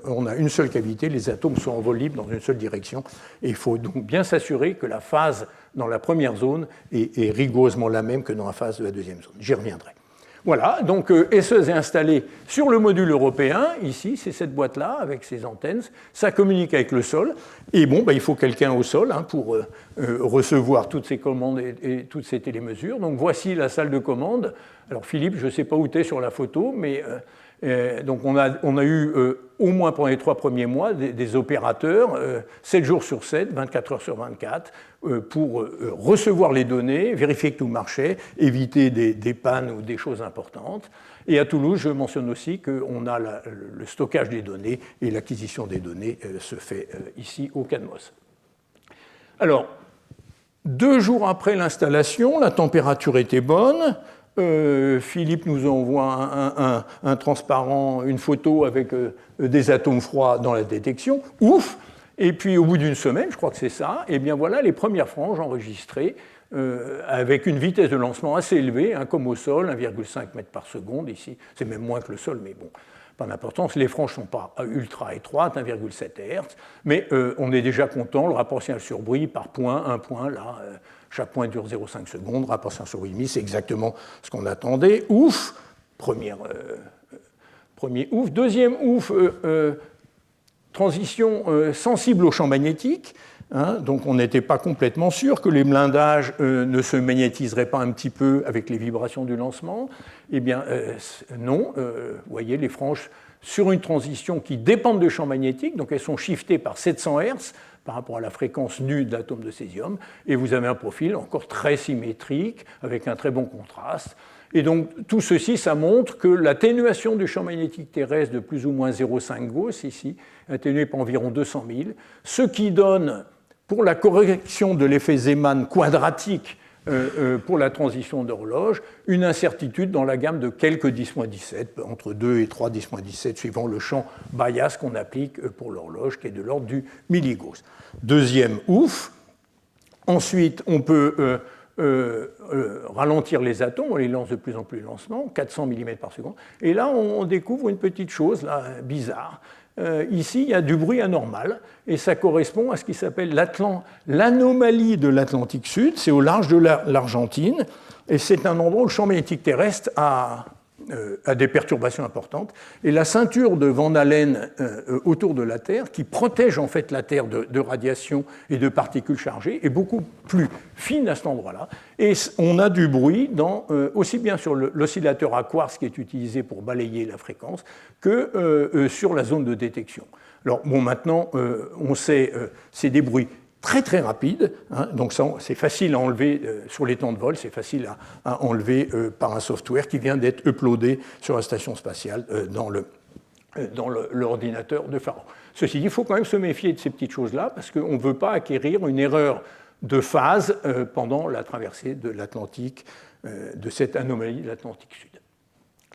on a une seule cavité, les atomes sont en vol libre dans une seule direction, et il faut donc bien s'assurer que la phase dans la première zone est rigoureusement la même que dans la phase de la deuxième zone. J'y reviendrai. Voilà, donc SES est installé sur le module européen, ici, c'est cette boîte-là, avec ses antennes, ça communique avec le sol, et bon, il faut quelqu'un au sol pour recevoir toutes ces commandes et toutes ces télémesures. Donc voici la salle de commande. Alors Philippe, je ne sais pas où tu es sur la photo, mais donc on a eu au moins pendant les 3 premiers mois des opérateurs 7 jours sur 7, 24 heures sur 24 pour recevoir les données, vérifier que tout marchait, éviter des pannes ou des choses importantes. Et à Toulouse, je mentionne aussi qu'on a le stockage des données et l'acquisition des données se fait ici au CADMOS. Alors, 2 jours après l'installation, la température était bonne. Philippe nous envoie un transparent, une photo avec des atomes froids dans la détection. Ouf! Et puis au bout d'une semaine, je crois que c'est ça, et bien voilà les premières franges enregistrées avec une vitesse de lancement assez élevée, comme au sol, 1,5 mètre par seconde ici. C'est même moins que le sol, mais bon, pas d'importance. Les franges ne sont pas ultra étroites, 1,7 Hz, mais on est déjà content. Le rapport signal sur bruit par point, un point là. Chaque point dure 0,5 secondes, rapport signal sur bruit, c'est exactement ce qu'on attendait. Ouf, premier ouf. Deuxième ouf, transition sensible au champ magnétique. Donc on n'était pas complètement sûr que les blindages ne se magnétiseraient pas un petit peu avec les vibrations du lancement. Eh bien non, vous voyez les franges sur une transition qui dépendent de champ magnétique, donc elles sont shiftées par 700 Hz, par rapport à la fréquence nue de l'atome de césium, et vous avez un profil encore très symétrique, avec un très bon contraste. Et donc tout ceci, ça montre que l'atténuation du champ magnétique terrestre de plus ou moins 0,5 Gauss, ici, est atténuée par environ 200 000, ce qui donne, pour la correction de l'effet Zeeman quadratique pour la transition d'horloge, une incertitude dans la gamme de quelques 10-17, entre 2 et 3 10-17, suivant le champ bias qu'on applique pour l'horloge, qui est de l'ordre du milligauss. Deuxième ouf. Ensuite, on peut ralentir les atomes, on les lance de plus en plus lentement, 400 mm par seconde, et là, on découvre une petite chose là, bizarre. Ici, il y a du bruit anormal, et ça correspond à ce qui s'appelle l'anomalie de l'Atlantique Sud. C'est au large de l'Argentine, et c'est un endroit où le champ magnétique terrestre a des perturbations importantes. Et la ceinture de Van Allen autour de la Terre, qui protège en fait la Terre de radiation et de particules chargées, est beaucoup plus fine à cet endroit-là. Et on a du bruit aussi bien sur l'oscillateur à quartz qui est utilisé pour balayer la fréquence que sur la zone de détection. Alors bon, maintenant, on sait, c'est des bruits très très rapide, hein, donc c'est facile à enlever sur les temps de vol, c'est facile à enlever par un software qui vient d'être uploadé sur la station spatiale dans l'ordinateur de Faro. Ceci dit, il faut quand même se méfier de ces petites choses-là, parce qu'on ne veut pas acquérir une erreur de phase pendant la traversée de l'Atlantique, de cette anomalie de l'Atlantique Sud.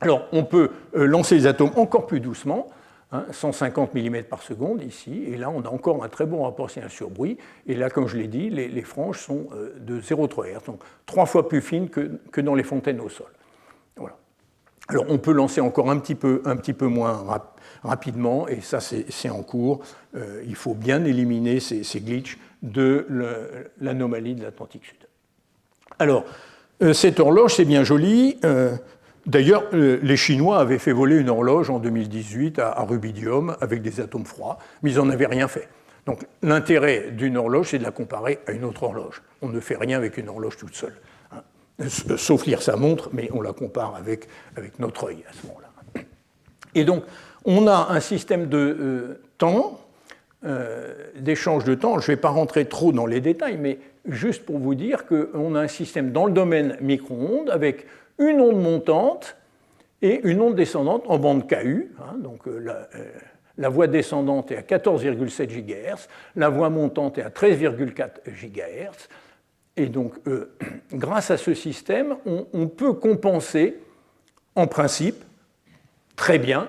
Alors, on peut lancer les atomes encore plus doucement, 150 mm par seconde ici, et là on a encore un très bon rapport signal sur bruit, et là comme je l'ai dit, les franges sont de 0,3 Hz, donc 3 fois plus fines que dans les fontaines au sol. Voilà. Alors on peut lancer encore un petit peu moins rapidement, et ça c'est en cours, il faut bien éliminer ces glitches de l'anomalie de l'Atlantique Sud. Alors, cette horloge c'est bien joli. D'ailleurs, les Chinois avaient fait voler une horloge en 2018 à Rubidium avec des atomes froids, mais ils n'en avaient rien fait. Donc l'intérêt d'une horloge, c'est de la comparer à une autre horloge. On ne fait rien avec une horloge toute seule, hein. Sauf lire sa montre, mais on la compare avec notre œil à ce moment-là. Et donc, on a un système de temps, d'échange de temps. Je ne vais pas rentrer trop dans les détails, mais juste pour vous dire qu'on a un système dans le domaine micro-ondes avec une onde montante et une onde descendante en bande KU. Hein, donc la voie descendante est à 14,7 GHz, la voie montante est à 13,4 GHz. Et donc, grâce à ce système, on peut compenser, en principe, très bien,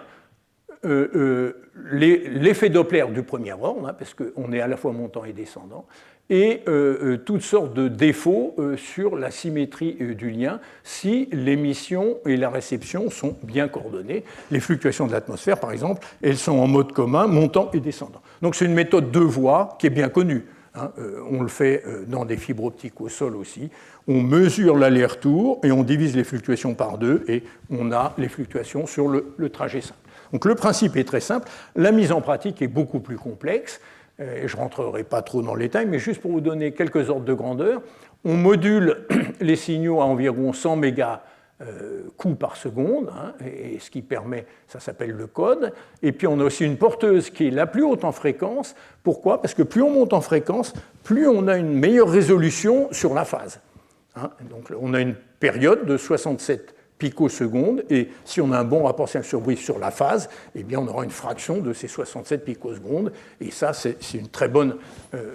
l'effet Doppler du premier ordre, hein, parce qu'on est à la fois montant et descendant, et toutes sortes de défauts sur la symétrie du lien si l'émission et la réception sont bien coordonnées. Les fluctuations de l'atmosphère, par exemple, elles sont en mode commun, montant et descendant. Donc c'est une méthode de voie qui est bien connue. Hein. On le fait dans des fibres optiques au sol aussi. On mesure l'aller-retour et on divise les fluctuations par 2 et on a les fluctuations sur le trajet simple. Donc le principe est très simple. La mise en pratique est beaucoup plus complexe. Et je ne rentrerai pas trop dans les détails, mais juste pour vous donner quelques ordres de grandeur, on module les signaux à environ 100 coups par seconde, hein, et ce qui permet, ça s'appelle le code. Et puis on a aussi une porteuse qui est la plus haute en fréquence. Pourquoi ? Parce que plus on monte en fréquence, plus on a une meilleure résolution sur la phase. Hein. Donc on a une période de 67 picosecondes, et si on a un bon rapport signal sur bruit sur la phase, eh bien on aura une fraction de ces 67 picosecondes, et ça c'est une très bonne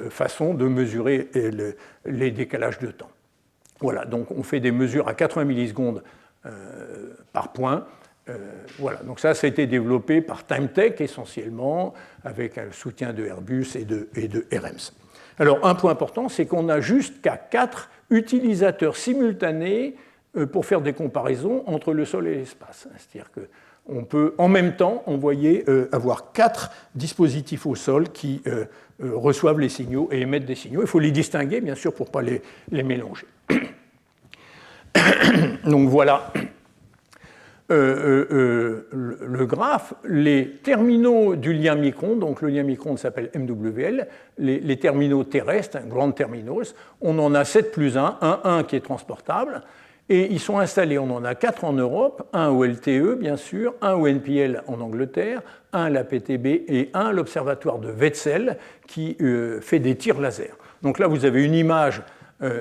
façon de mesurer les décalages de temps. Voilà, donc on fait des mesures à 80 millisecondes par point. Voilà, donc ça a été développé par TimeTech essentiellement, avec un soutien de Airbus et de RMS. Alors un point important, c'est qu'on a jusqu'à 4 utilisateurs simultanés pour faire des comparaisons entre le sol et l'espace. C'est-à-dire qu'on peut en même temps avoir 4 dispositifs au sol qui reçoivent les signaux et émettent des signaux. Il faut les distinguer, bien sûr, pour ne pas les mélanger. Donc voilà le graphe. Les terminaux du lien micro-ondes, donc le lien micro-ondes s'appelle MWL, les terminaux terrestres, Ground Terminals, on en a 7 plus 1 qui est transportable. Et ils sont installés, on en a 4 en Europe, un au LTE bien sûr, un au NPL en Angleterre, un à la PTB et un à l'observatoire de Wetzel qui fait des tirs laser. Donc là vous avez une image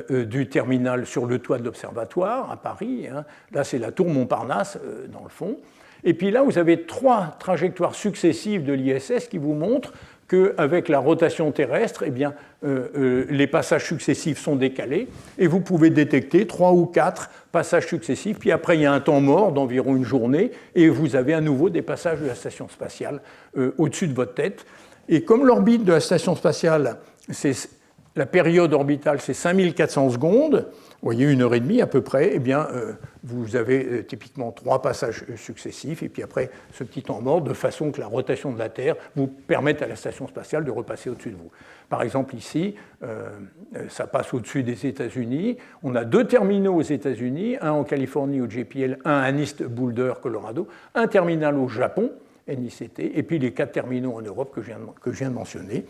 du terminal sur le toit de l'observatoire à Paris. Hein. Là c'est la tour Montparnasse dans le fond. Et puis là vous avez 3 trajectoires successives de l'ISS qui vous montrent qu'avec la rotation terrestre, eh bien, les passages successifs sont décalés et vous pouvez détecter 3 ou 4 passages successifs. Puis après, il y a un temps mort d'environ une journée et vous avez à nouveau des passages de la station spatiale au-dessus de votre tête. Et comme l'orbite de la station spatiale, la période orbitale, c'est 5400 secondes, vous voyez, 1h30 à peu près, eh bien, vous avez typiquement 3 passages successifs, et puis après ce petit temps mort, de façon que la rotation de la Terre vous permette à la station spatiale de repasser au-dessus de vous. Par exemple, ici, ça passe au-dessus des États-Unis. On a 2 terminaux aux États-Unis, un en Californie au JPL, un à East Boulder, Colorado, un terminal au Japon, NICT, et puis les 4 terminaux en Europe que je viens de mentionner.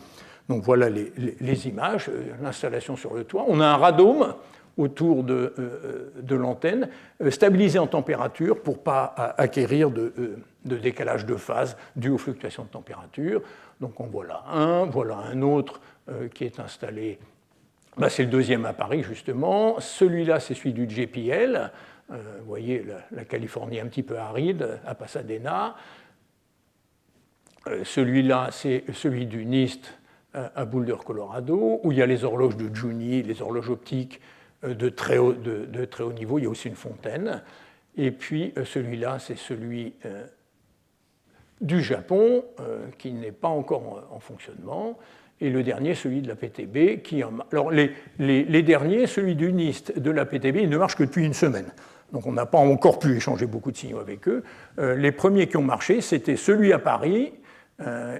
Donc voilà les images, l'installation sur le toit. On a un radome autour de l'antenne, stabilisé en température pour ne pas acquérir de décalage de phase dû aux fluctuations de température. Donc en voilà un autre qui est installé. Ben, c'est le deuxième à Paris, justement. Celui-là, c'est celui du JPL. Vous voyez la Californie un petit peu aride, à Pasadena. Celui-là, c'est celui du NIST à Boulder, Colorado, où il y a les horloges de Juni, les horloges optiques de très haut niveau. Il y a aussi une fontaine. Et puis celui-là, c'est celui du Japon, qui n'est pas encore en fonctionnement. Et le dernier, celui de la PTB, qui en... Alors les derniers, celui du NIST, de la PTB, il ne marche que depuis une semaine. Donc on n'a pas encore pu échanger beaucoup de signaux avec eux. Les premiers qui ont marché, c'était celui à Paris,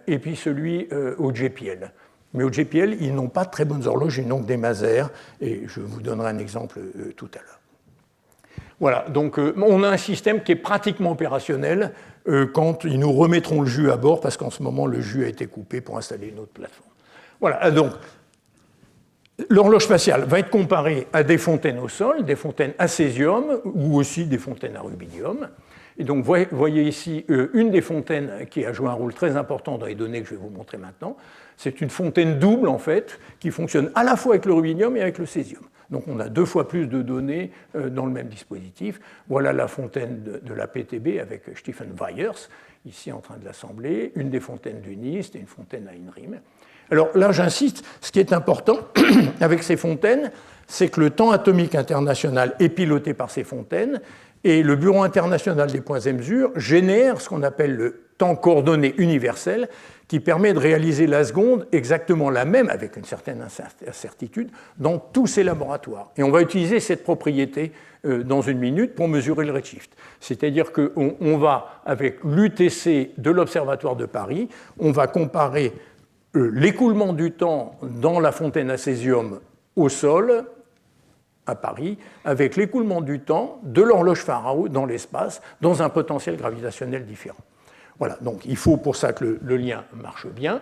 et puis celui au JPL. Mais au JPL, ils n'ont pas de très bonnes horloges, ils n'ont que des masers, et je vous donnerai un exemple tout à l'heure. Voilà, donc on a un système qui est pratiquement opérationnel quand ils nous remettront le jus à bord, parce qu'en ce moment, le jus a été coupé pour installer une autre plateforme. Voilà, donc l'horloge spatiale va être comparée à des fontaines au sol, des fontaines à césium, ou aussi des fontaines à rubidium. Et donc, vous voyez ici une des fontaines qui a joué un rôle très important dans les données que je vais vous montrer maintenant. C'est une fontaine double, en fait, qui fonctionne à la fois avec le rubidium et avec le césium. Donc, on a 2 fois plus de données dans le même dispositif. Voilà la fontaine de la PTB avec Stephen Weyers, ici en train de l'assembler, une des fontaines du NIST et une fontaine à INRIM. Alors là, j'insiste, ce qui est important avec ces fontaines, c'est que le temps atomique international est piloté par ces fontaines, et le Bureau international des points et mesures génère ce qu'on appelle le temps coordonné universel, qui permet de réaliser la seconde exactement la même, avec une certaine incertitude, dans tous ces laboratoires. Et on va utiliser cette propriété dans une minute pour mesurer le redshift. C'est-à-dire qu'on va, avec l'UTC de l'Observatoire de Paris, on va comparer l'écoulement du temps dans la fontaine à césium au sol, à Paris, avec l'écoulement du temps de l'horloge Faraó dans l'espace, dans un potentiel gravitationnel différent. Voilà, donc il faut pour ça que le lien marche bien.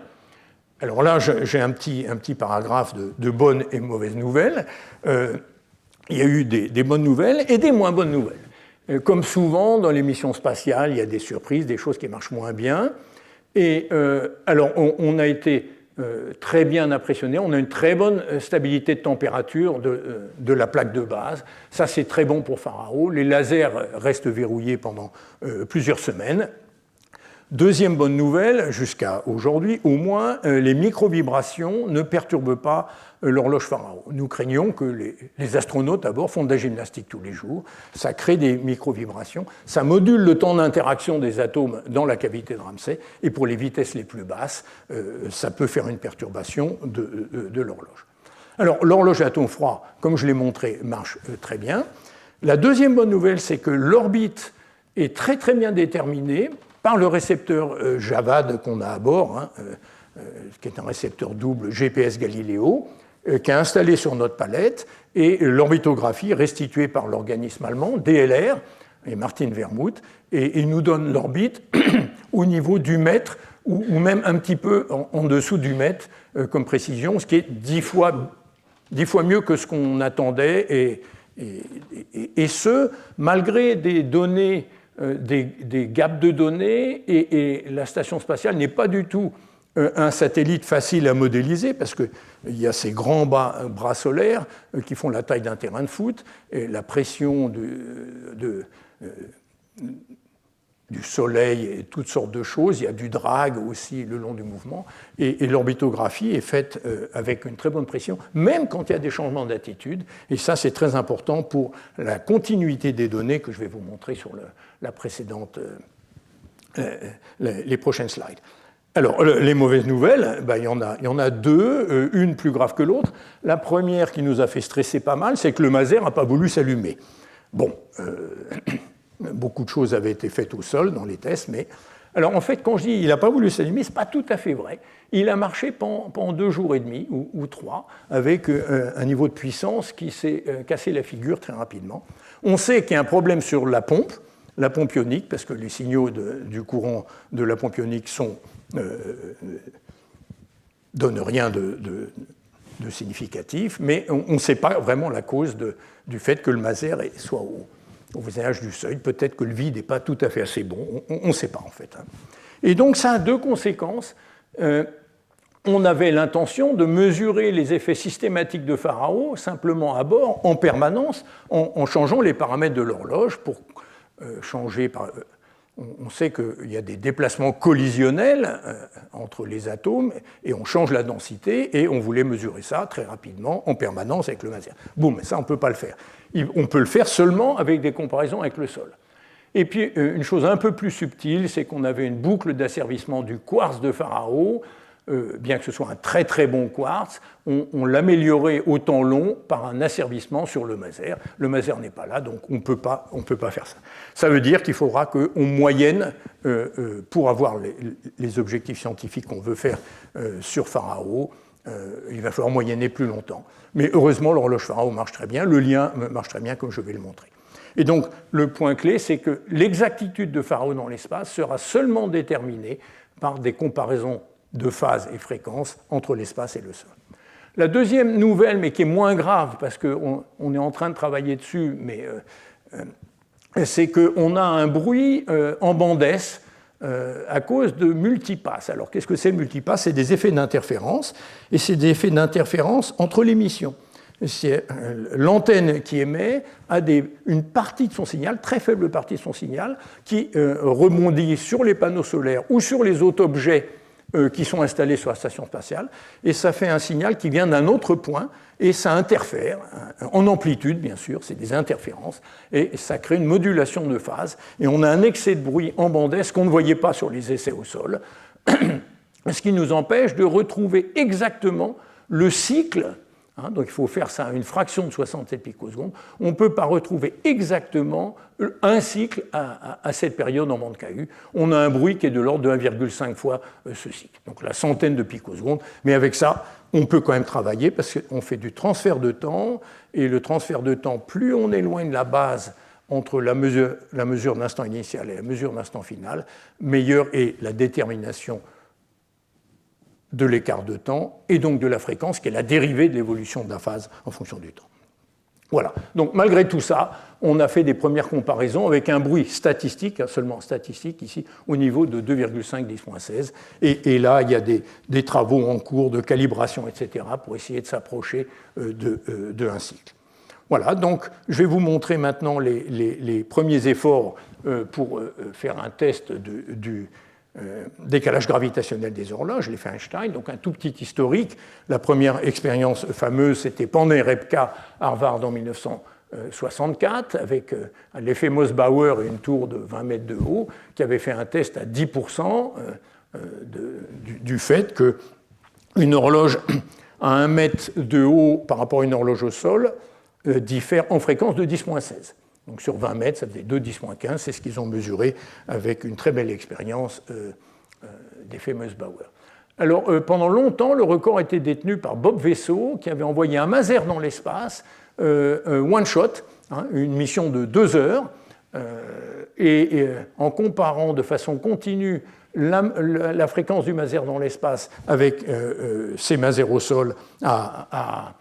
Alors là, j'ai un petit paragraphe de bonnes et mauvaises nouvelles. Il y a eu des bonnes nouvelles et des moins bonnes nouvelles. Comme souvent dans les missions spatiales, il y a des surprises, des choses qui marchent moins bien. Et alors, on a été très bien impressionné. On a une très bonne stabilité de température de la plaque de base. Ça, c'est très bon pour Faraó. Les lasers restent verrouillés pendant plusieurs semaines. Deuxième bonne nouvelle, jusqu'à aujourd'hui au moins, les micro-vibrations ne perturbent pas l'horloge Faraó. Nous craignons que les astronautes, d'abord, font de la gymnastique tous les jours. Ça crée des micro-vibrations. Ça module le temps d'interaction des atomes dans la cavité de Ramsay. Et pour les vitesses les plus basses, ça peut faire une perturbation de l'horloge. Alors, l'horloge à atomes froids, comme je l'ai montré, marche très bien. La deuxième bonne nouvelle, c'est que l'orbite est très très bien déterminée par le récepteur JAVAD qu'on a à bord, qui est un récepteur double GPS Galileo, qui est installé sur notre palette, et l'orbitographie restituée par l'organisme allemand, DLR, et Martin Vermuth, et il nous donne l'orbite au niveau du mètre, ou même un petit peu en dessous du mètre comme précision, ce qui est 10 fois mieux que ce qu'on attendait, Et ce, malgré des données, des gaps de données, et la station spatiale n'est pas du tout un satellite facile à modéliser parce qu'il y a ces grands bras solaires qui font la taille d'un terrain de foot, et la pression du Soleil et toutes sortes de choses. Il y a du drag aussi le long du mouvement. Et l'orbitographie est faite avec une très bonne pression, même quand il y a des changements d'attitude. Et ça, c'est très important pour la continuité des données que je vais vous montrer sur la précédente, les prochaines slides. Alors, les mauvaises nouvelles, il y en a deux, une plus grave que l'autre. La première qui nous a fait stresser pas mal, c'est que le maser n'a pas voulu s'allumer. Bon, beaucoup de choses avaient été faites au sol dans les tests, mais... Alors, en fait, quand je dis qu'il n'a pas voulu s'allumer, ce n'est pas tout à fait vrai. Il a marché pendant 2 jours et demi, ou 3, avec un niveau de puissance qui s'est cassé la figure très rapidement. On sait qu'il y a un problème sur la pompe ionique, parce que les signaux du courant de la pompe ionique donnent rien de significatif, mais on ne sait pas vraiment la cause du fait que le maser soit au voisinage du seuil. Peut-être que le vide n'est pas tout à fait assez bon, on ne sait pas en fait. Et donc ça a 2 conséquences. On avait l'intention de mesurer les effets systématiques de Faraó simplement à bord, en permanence, en changeant les paramètres de l'horloge pour changer. On sait qu'il y a des déplacements collisionnels entre les atomes et on change la densité et on voulait mesurer ça très rapidement en permanence avec le maser. Boum, ça on ne peut pas le faire. On peut le faire seulement avec des comparaisons avec le sol. Et puis une chose un peu plus subtile, c'est qu'on avait une boucle d'asservissement du quartz de Faraó. Bien que ce soit un très très bon quartz, on l'améliorait au temps long par un asservissement sur le maser. Le maser n'est pas là, donc on ne peut pas faire ça. Ça veut dire qu'il faudra qu'on moyenne, pour avoir les objectifs scientifiques qu'on veut faire sur Faraó, il va falloir moyenner plus longtemps. Mais heureusement, l'horloge Faraó marche très bien, le lien marche très bien comme je vais le montrer. Et donc, le point clé, c'est que l'exactitude de Faraó dans l'espace sera seulement déterminée par des comparaisons de phase et fréquence entre l'espace et le sol. La deuxième nouvelle, mais qui est moins grave, parce qu'on est en train de travailler dessus, mais c'est qu'on a un bruit en bande S à cause de multipass. Alors, qu'est-ce que c'est le multipass? C'est des effets d'interférence, et c'est des effets d'interférence entre les missions. C'est l'antenne qui émet a une partie de son signal, très faible partie de son signal, qui rebondit sur les panneaux solaires ou sur les autres objets qui sont installés sur la station spatiale, et ça fait un signal qui vient d'un autre point, et ça interfère, en amplitude bien sûr, c'est des interférences, et ça crée une modulation de phase, et on a un excès de bruit en bande S qu'on ne voyait pas sur les essais au sol, ce qui nous empêche de retrouver exactement le cycle. Donc il faut faire ça à une fraction de 67 picosecondes. On ne peut pas retrouver exactement un cycle à cette période en bande KU. On a un bruit qui est de l'ordre de 1,5 fois ce cycle. Donc la centaine de picosecondes. Mais avec ça, on peut quand même travailler parce qu'on fait du transfert de temps. Et le transfert de temps, plus on éloigne la base entre la mesure d'instant initial et la mesure d'instant final, meilleure est la détermination de l'écart de temps et donc de la fréquence qui est la dérivée de l'évolution de la phase en fonction du temps. Voilà. Donc malgré tout ça, on a fait des premières comparaisons avec un bruit statistique, seulement statistique ici, au niveau de 2,5 10-16. Et là, il y a des travaux en cours de calibration, etc., pour essayer de s'approcher de un cycle. Voilà, donc je vais vous montrer maintenant les premiers efforts pour faire un test du décalage gravitationnel des horloges, l'effet Einstein, donc un tout petit historique. La première expérience fameuse, c'était Pandey-Repka, Harvard en 1964, avec l'effet Mossbauer et une tour de 20 mètres de haut, qui avait fait un test à 10% du fait qu'une horloge à 1 mètre de haut par rapport à une horloge au sol diffère en fréquence de 10-16. Donc sur 20 mètres, ça faisait 2 10-15, c'est ce qu'ils ont mesuré avec une très belle expérience d'effet Mossbauer. Alors pendant longtemps, le record était détenu par Bob Vesso, qui avait envoyé un maser dans l'espace, one shot, une mission de 2 heures, et en comparant de façon continue la fréquence du maser dans l'espace avec ces masers au sol à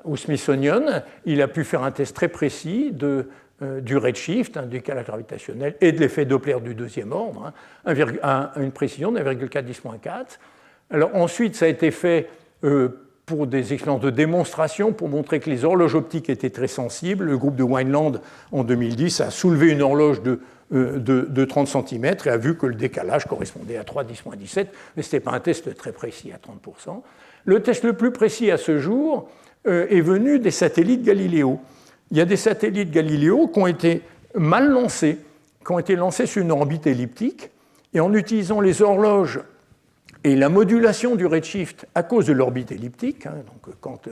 au Smithsonian, il a pu faire un test très précis du redshift, du décalage gravitationnel, et de l'effet Doppler du deuxième ordre, à une précision de 1,4-10-4. Alors ensuite, ça a été fait pour des expériences de démonstration, pour montrer que les horloges optiques étaient très sensibles. Le groupe de Wineland, en 2010, a soulevé une horloge de 30 cm et a vu que le décalage correspondait à 3-10-17, mais ce n'était pas un test très précis à 30%. Le test le plus précis à ce jour est venu des satellites Galiléo. Il y a des satellites Galiléo qui ont été mal lancés, qui ont été lancés sur une orbite elliptique, et en utilisant les horloges et la modulation du redshift à cause de l'orbite elliptique, donc quand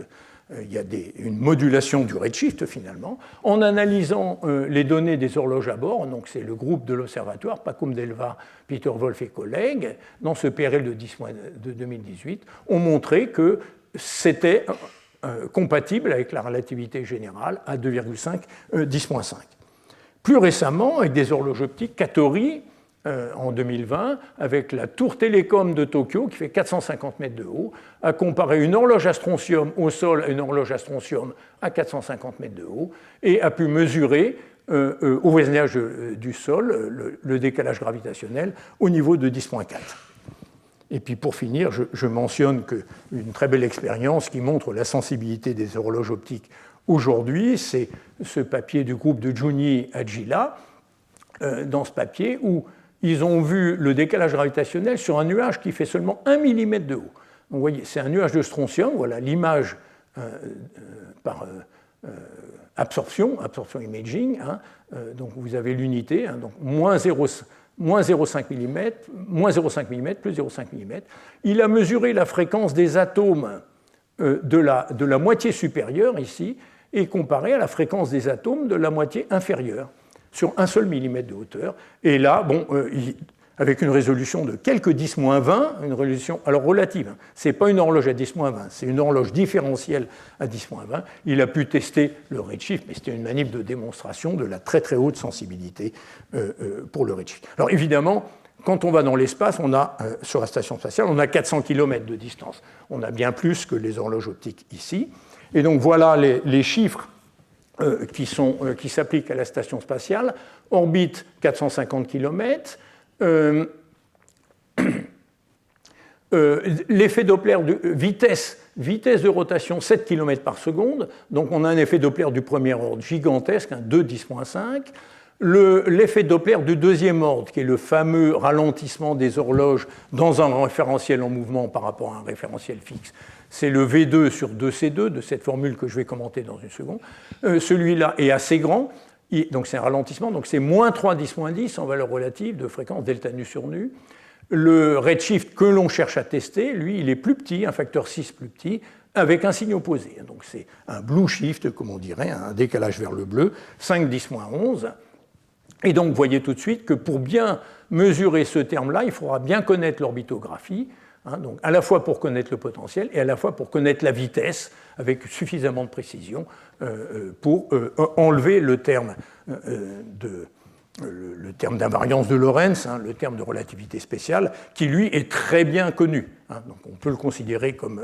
il y a une modulation du redshift finalement, en analysant les données des horloges à bord, donc c'est le groupe de l'observatoire, Pacum Delva, Peter Wolf et collègues, dans ce PRL de 2018, ont montré que c'était compatible avec la relativité générale à 2,5, 10.5. Plus récemment, avec des horloges optiques, Katori, en 2020, avec la tour télécom de Tokyo, qui fait 450 mètres de haut, a comparé une horloge à strontium au sol à une horloge à strontium à 450 mètres de haut, et a pu mesurer au voisinage du sol le décalage gravitationnel au niveau de 10.4. Et puis pour finir, je mentionne qu'une très belle expérience qui montre la sensibilité des horloges optiques aujourd'hui, c'est ce papier du groupe de Juni Agila, dans ce papier où ils ont vu le décalage gravitationnel sur un nuage qui fait seulement 1 mm de haut. Donc, vous voyez, c'est un nuage de strontium, voilà l'image par absorption imaging, donc vous avez l'unité, donc moins 0,5 mm, plus 0,5 mm. Il a mesuré la fréquence des atomes de la moitié supérieure ici et comparé à la fréquence des atomes de la moitié inférieure sur un seul millimètre de hauteur. Et là, avec une résolution de quelques 10-20, une résolution alors relative, ce n'est pas une horloge à 10-20, c'est une horloge différentielle à 10-20, il a pu tester le redshift, mais c'était une manip de démonstration de la très très haute sensibilité pour le redshift. Alors évidemment, quand on va dans l'espace, sur la station spatiale, on a 400 km de distance. On a bien plus que les horloges optiques ici. Et donc voilà les chiffres qui s'appliquent à la station spatiale. Orbite 450 km. L'effet Doppler de vitesse de rotation 7 km par seconde. Donc on a un effet Doppler du premier ordre gigantesque, 2,10.5. L'effet Doppler du deuxième ordre, qui est le fameux ralentissement des horloges dans un référentiel en mouvement par rapport à un référentiel fixe, c'est le V2 sur 2C2 de cette formule que je vais commenter dans une seconde. Celui-là est assez grand, donc c'est un ralentissement, donc c'est moins 3,10 en valeur relative de fréquence delta nu sur nu. Le redshift que l'on cherche à tester, lui, il est plus petit, un facteur 6 plus petit, avec un signe opposé. Donc c'est un blue shift, comme on dirait, un décalage vers le bleu, 5,10-11. Et donc, vous voyez tout de suite que pour bien mesurer ce terme-là, il faudra bien connaître l'orbitographie, donc à la fois pour connaître le potentiel et à la fois pour connaître la vitesse avec suffisamment de précision pour enlever le terme d'invariance de Lorentz, le terme de relativité spéciale, qui lui est très bien connu. Donc on peut le considérer comme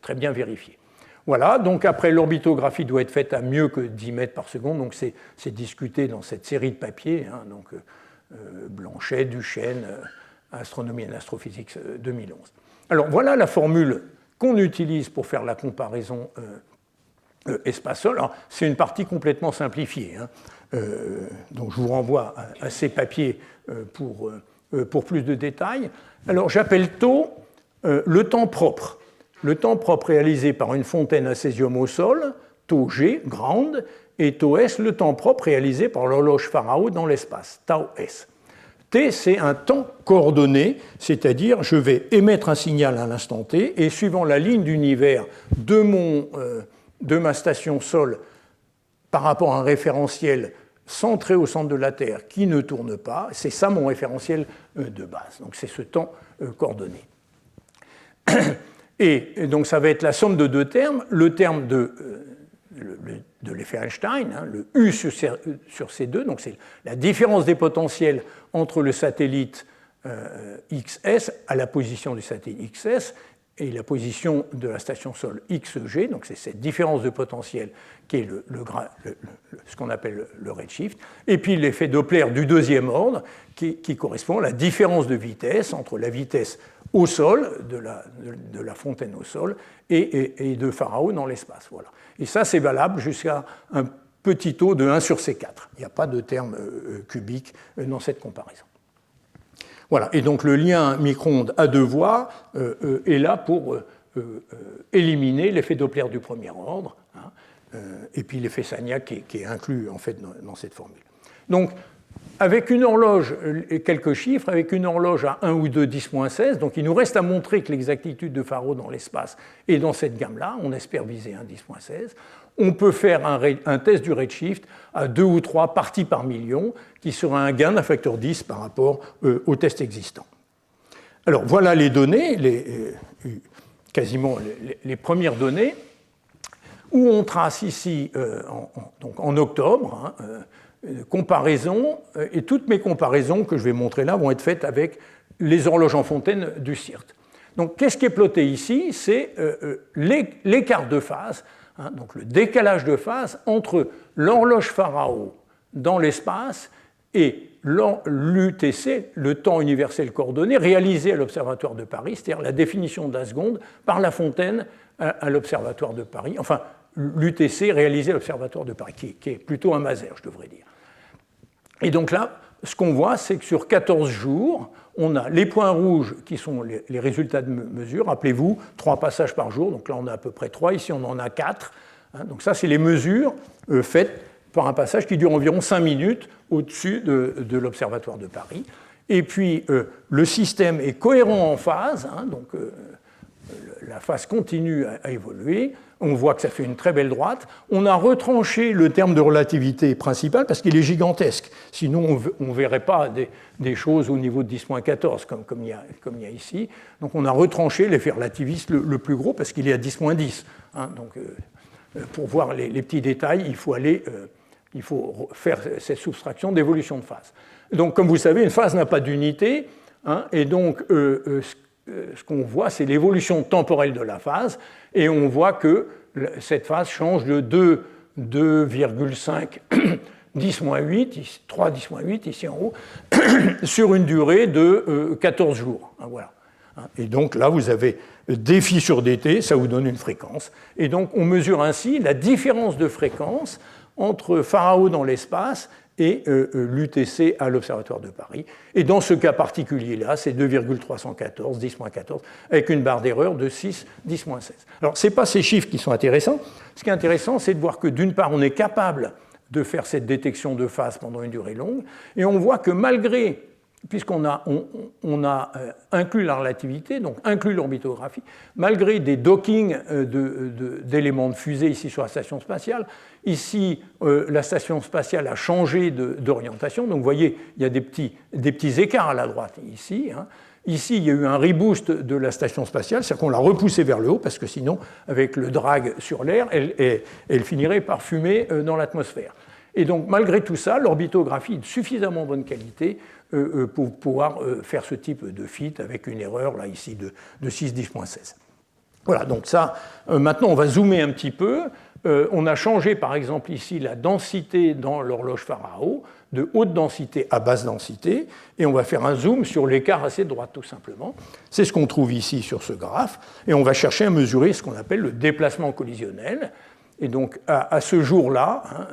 très bien vérifié. Voilà, donc après l'orbitographie doit être faite à mieux que 10 mètres par seconde, donc c'est discuté dans cette série de papiers, donc Blanchet, Duchesne, Astronomie and Astrophysics 2011. Alors voilà la formule qu'on utilise pour faire la comparaison espace-sol. C'est une partie complètement simplifiée, donc je vous renvoie à ces papiers pour plus de détails. Alors j'appelle tau le temps propre. Le temps propre réalisé par une fontaine à césium au sol, tau G, ground, et tau S, le temps propre réalisé par l'horloge Faraó dans l'espace, tau S. T, c'est un temps coordonné, c'est-à-dire je vais émettre un signal à l'instant T, et suivant la ligne d'univers de ma station Sol par rapport à un référentiel centré au centre de la Terre qui ne tourne pas, c'est ça mon référentiel de base. Donc c'est ce temps coordonné. Et donc ça va être la somme de deux termes, le terme de l'effet Einstein, le U sur C2, donc c'est la différence des potentiels entre le satellite XS à la position du satellite XS et la position de la station Sol XG, donc c'est cette différence de potentiel qui est ce qu'on appelle le redshift, et puis l'effet Doppler du deuxième ordre qui correspond à la différence de vitesse entre la vitesse au sol, de la fontaine au sol, et de Faraó dans l'espace. Voilà. Et ça, c'est valable jusqu'à un petit taux de 1 sur C4. Il n'y a pas de terme cubique dans cette comparaison. Voilà, et donc le lien micro-ondes à deux voies est là pour éliminer l'effet Doppler du premier ordre, hein, et puis l'effet Sagnac qui est inclus en fait dans cette formule. Donc, avec une horloge, quelques chiffres, avec une horloge à 1 ou 2 10-16, donc il nous reste à montrer que l'exactitude de Faraó dans l'espace est dans cette gamme-là, on espère viser 1 10-16. On peut faire un test du redshift à 2 ou 3 parties par million, qui sera un gain d'un facteur 10 par rapport au test existant. Alors voilà les données, quasiment les premières données, où on trace ici, donc en octobre, comparaison, et toutes mes comparaisons que je vais montrer là vont être faites avec les horloges en fontaine du CIRT. Donc qu'est-ce qui est ploté ici? C'est l'écart de phase, hein, donc le décalage de phase entre l'horloge Faraó dans l'espace et l'UTC, le temps universel coordonné, réalisé à l'Observatoire de Paris, c'est-à-dire la définition de la seconde par La Fontaine à l'Observatoire de Paris, enfin l'UTC réalisé à l'Observatoire de Paris, qui est plutôt un maser, je devrais dire. Et donc là, ce qu'on voit, c'est que sur 14 jours, on a les points rouges qui sont les résultats de mesure. Rappelez-vous, 3 passages par jour, donc là on a à peu près 3, ici on en a 4. Hein, donc ça, c'est les mesures faites par un passage qui dure environ 5 minutes au-dessus de l'Observatoire de Paris. Et puis, le système est cohérent en phase, hein, donc la phase continue à évoluer. On voit que ça fait une très belle droite. On a retranché le terme de relativité principale parce qu'il est gigantesque. Sinon, on ne verrait pas des choses au niveau de 10-14 comme il y a ici. Donc on a retranché l'effet relativiste le plus gros parce qu'il est à 10-10. Hein. Donc pour voir les petits détails, il faut faire cette soustraction d'évolution de phase. Donc comme vous savez, une phase n'a pas d'unité. Hein, et donc ce qu'on voit, c'est l'évolution temporelle de la phase, et on voit que cette phase change de 2,5 10-8, 3 10-8 ici en haut, sur une durée de 14 jours. Voilà. Et donc là, vous avez dφ sur dt, ça vous donne une fréquence. Et donc on mesure ainsi la différence de fréquence entre Faraó dans l'espace et l'UTC à l'Observatoire de Paris. Et dans ce cas particulier-là, c'est 2,314, 10-14, avec une barre d'erreur de 6, 10-16. Alors, ce n'est pas ces chiffres qui sont intéressants. Ce qui est intéressant, c'est de voir que d'une part, on est capable de faire cette détection de phase pendant une durée longue, et on voit que malgré, puisqu'on a inclus la relativité, donc inclus l'orbitographie, malgré des dockings d'éléments de fusée ici sur la station spatiale, ici la station spatiale a changé d'orientation, donc vous voyez, il y a des petits écarts à la droite ici. Hein. Ici, il y a eu un reboost de la station spatiale, c'est-à-dire qu'on l'a repoussée vers le haut, parce que sinon, avec le drag sur l'air, elle finirait par fumer dans l'atmosphère. Et donc, malgré tout ça, l'orbitographie est de suffisamment bonne qualité pour pouvoir faire ce type de fit avec une erreur, là, ici, de 6, 10-16. Voilà, donc ça, maintenant, on va zoomer un petit peu. On a changé, par exemple, ici, la densité dans l'horloge Faraó, de haute densité à basse densité, et on va faire un zoom sur l'écart assez droit, tout simplement. C'est ce qu'on trouve ici sur ce graphe, et on va chercher à mesurer ce qu'on appelle le déplacement collisionnel. Et donc, à ce jour-là, hein,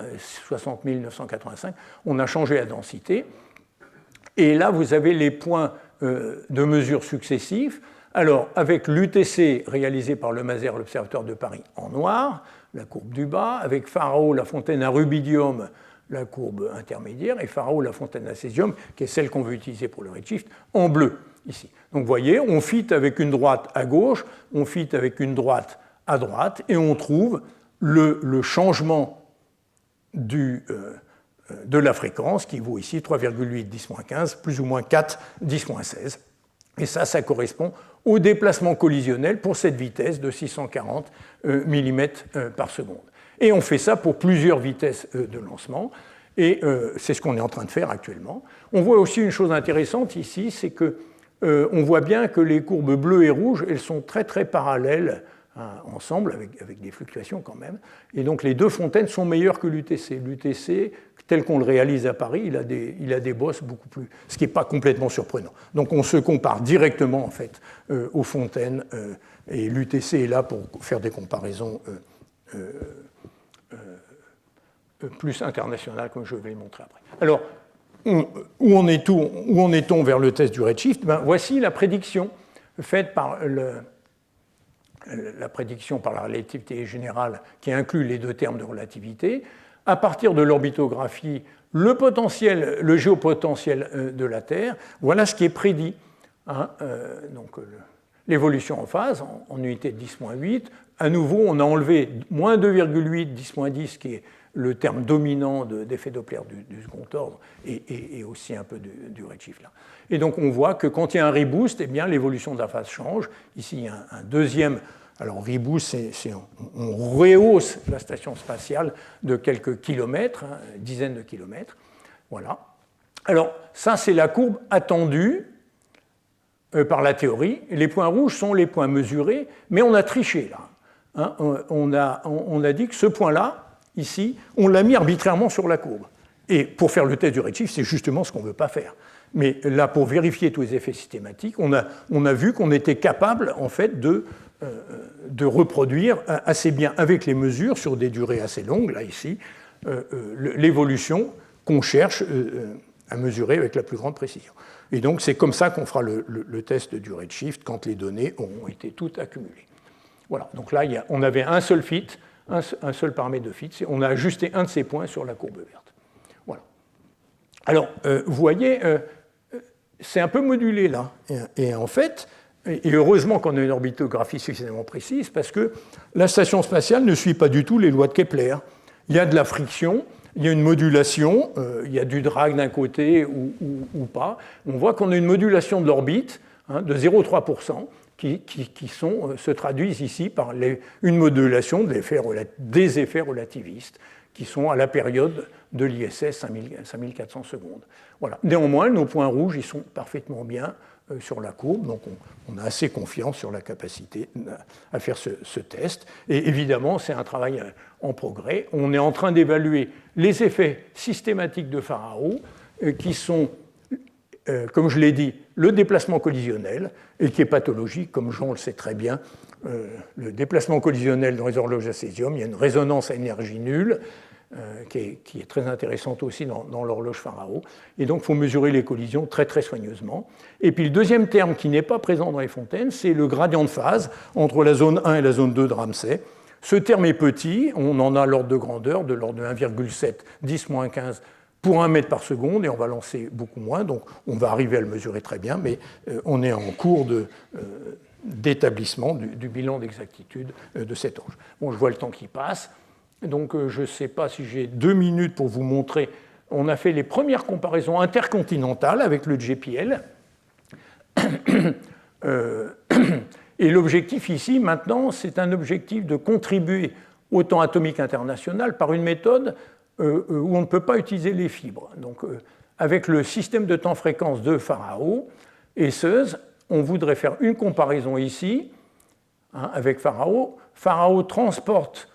60 985, on a changé la densité. Et là, vous avez les points de mesure successifs. Alors, avec l'UTC réalisé par le Maser à l'Observatoire de Paris en noir, la courbe du bas, avec Faraó, la fontaine à rubidium, la courbe intermédiaire, et Faraó, la fontaine à césium, qui est celle qu'on veut utiliser pour le redshift, en bleu, ici. Donc, vous voyez, on fit avec une droite à gauche, on fit avec une droite à droite, et on trouve le changement de la fréquence, qui vaut ici 3,8 10-15, plus ou moins 4 10-16. Et ça correspond au déplacement collisionnel pour cette vitesse de 640 mm par seconde. Et on fait ça pour plusieurs vitesses de lancement, et c'est ce qu'on est en train de faire actuellement. On voit aussi une chose intéressante ici, c'est que on voit bien que les courbes bleues et rouges, elles sont très très parallèles ensemble, avec des fluctuations quand même. Et donc les deux fontaines sont meilleures que l'UTC. L'UTC, tel qu'on le réalise à Paris, il a des bosses beaucoup plus, ce qui n'est pas complètement surprenant. Donc on se compare directement en fait aux fontaines, et l'UTC est là pour faire des comparaisons plus internationales, comme je vais le montrer après. Alors, où en est-on vers le test du redshift? Voici la prédiction faite par la prédiction par la relativité générale qui inclut les deux termes de relativité. À partir de l'orbitographie, le géopotentiel de la Terre, voilà ce qui est prédit. Donc l'évolution en phase, en unité de 10-8. À nouveau, on a enlevé moins 2,8, 10-10, qui est le terme dominant d'effet Doppler du second ordre, et aussi un peu du redshift là. Et donc on voit que quand il y a un reboost, eh bien l'évolution de la phase change. Ici, il y a un deuxième. Alors reboost, on rehausse la station spatiale de quelques kilomètres, dizaines de kilomètres. Voilà. Alors ça, c'est la courbe attendue par la théorie. Les points rouges sont les points mesurés, mais on a triché là. On a dit que ce point-là, ici, on l'a mis arbitrairement sur la courbe. Et pour faire le test du redshift, c'est justement ce qu'on ne veut pas faire. Mais là, pour vérifier tous les effets systématiques, on a vu qu'on était capable, en fait, de reproduire assez bien avec les mesures sur des durées assez longues, là, ici, l'évolution qu'on cherche à mesurer avec la plus grande précision. Et donc, c'est comme ça qu'on fera le test du redshift quand les données auront été toutes accumulées. Voilà. Donc là, on avait un seul fit, un seul paramètre de fit. On a ajusté un de ces points sur la courbe verte. Voilà. Alors, vous voyez, c'est un peu modulé là. Et en fait, et heureusement qu'on a une orbitographie suffisamment précise, parce que la station spatiale ne suit pas du tout les lois de Kepler. Il y a de la friction, il y a une modulation, il y a du drag d'un côté ou pas. On voit qu'on a une modulation de l'orbite de 0,3%. Qui se traduisent ici par une modulation des effets relativistes qui sont à la période de l'ISS 5400 secondes. Voilà. Néanmoins, nos points rouges ils sont parfaitement bien sur la courbe, donc on a assez confiance sur la capacité à faire ce test. Et évidemment, c'est un travail en progrès. On est en train d'évaluer les effets systématiques de Faraó qui sont, comme je l'ai dit, le déplacement collisionnel, et qui est pathologique, comme Jean le sait très bien. Le déplacement collisionnel dans les horloges à césium, il y a une résonance à énergie nulle, qui est très intéressante aussi dans l'horloge Faraó. Et donc, il faut mesurer les collisions très, très soigneusement. Et puis, le deuxième terme qui n'est pas présent dans les fontaines, c'est le gradient de phase entre la zone 1 et la zone 2 de Ramsay. Ce terme est petit, on en a l'ordre de grandeur, de l'ordre de 1,7, 10-15 pour 1 mètre par seconde, et on va lancer beaucoup moins, donc on va arriver à le mesurer très bien, mais on est en cours d'établissement du bilan d'exactitude de cette horloge. Bon, je vois le temps qui passe, donc je ne sais pas si j'ai 2 minutes pour vous montrer. On a fait les premières comparaisons intercontinentales avec le JPL, et l'objectif ici, maintenant, c'est un objectif de contribuer au temps atomique international par une méthode où on ne peut pas utiliser les fibres. Donc, avec le système de temps-fréquence de Faraó et SEUS, on voudrait faire une comparaison ici avec Faraó. Faraó transporte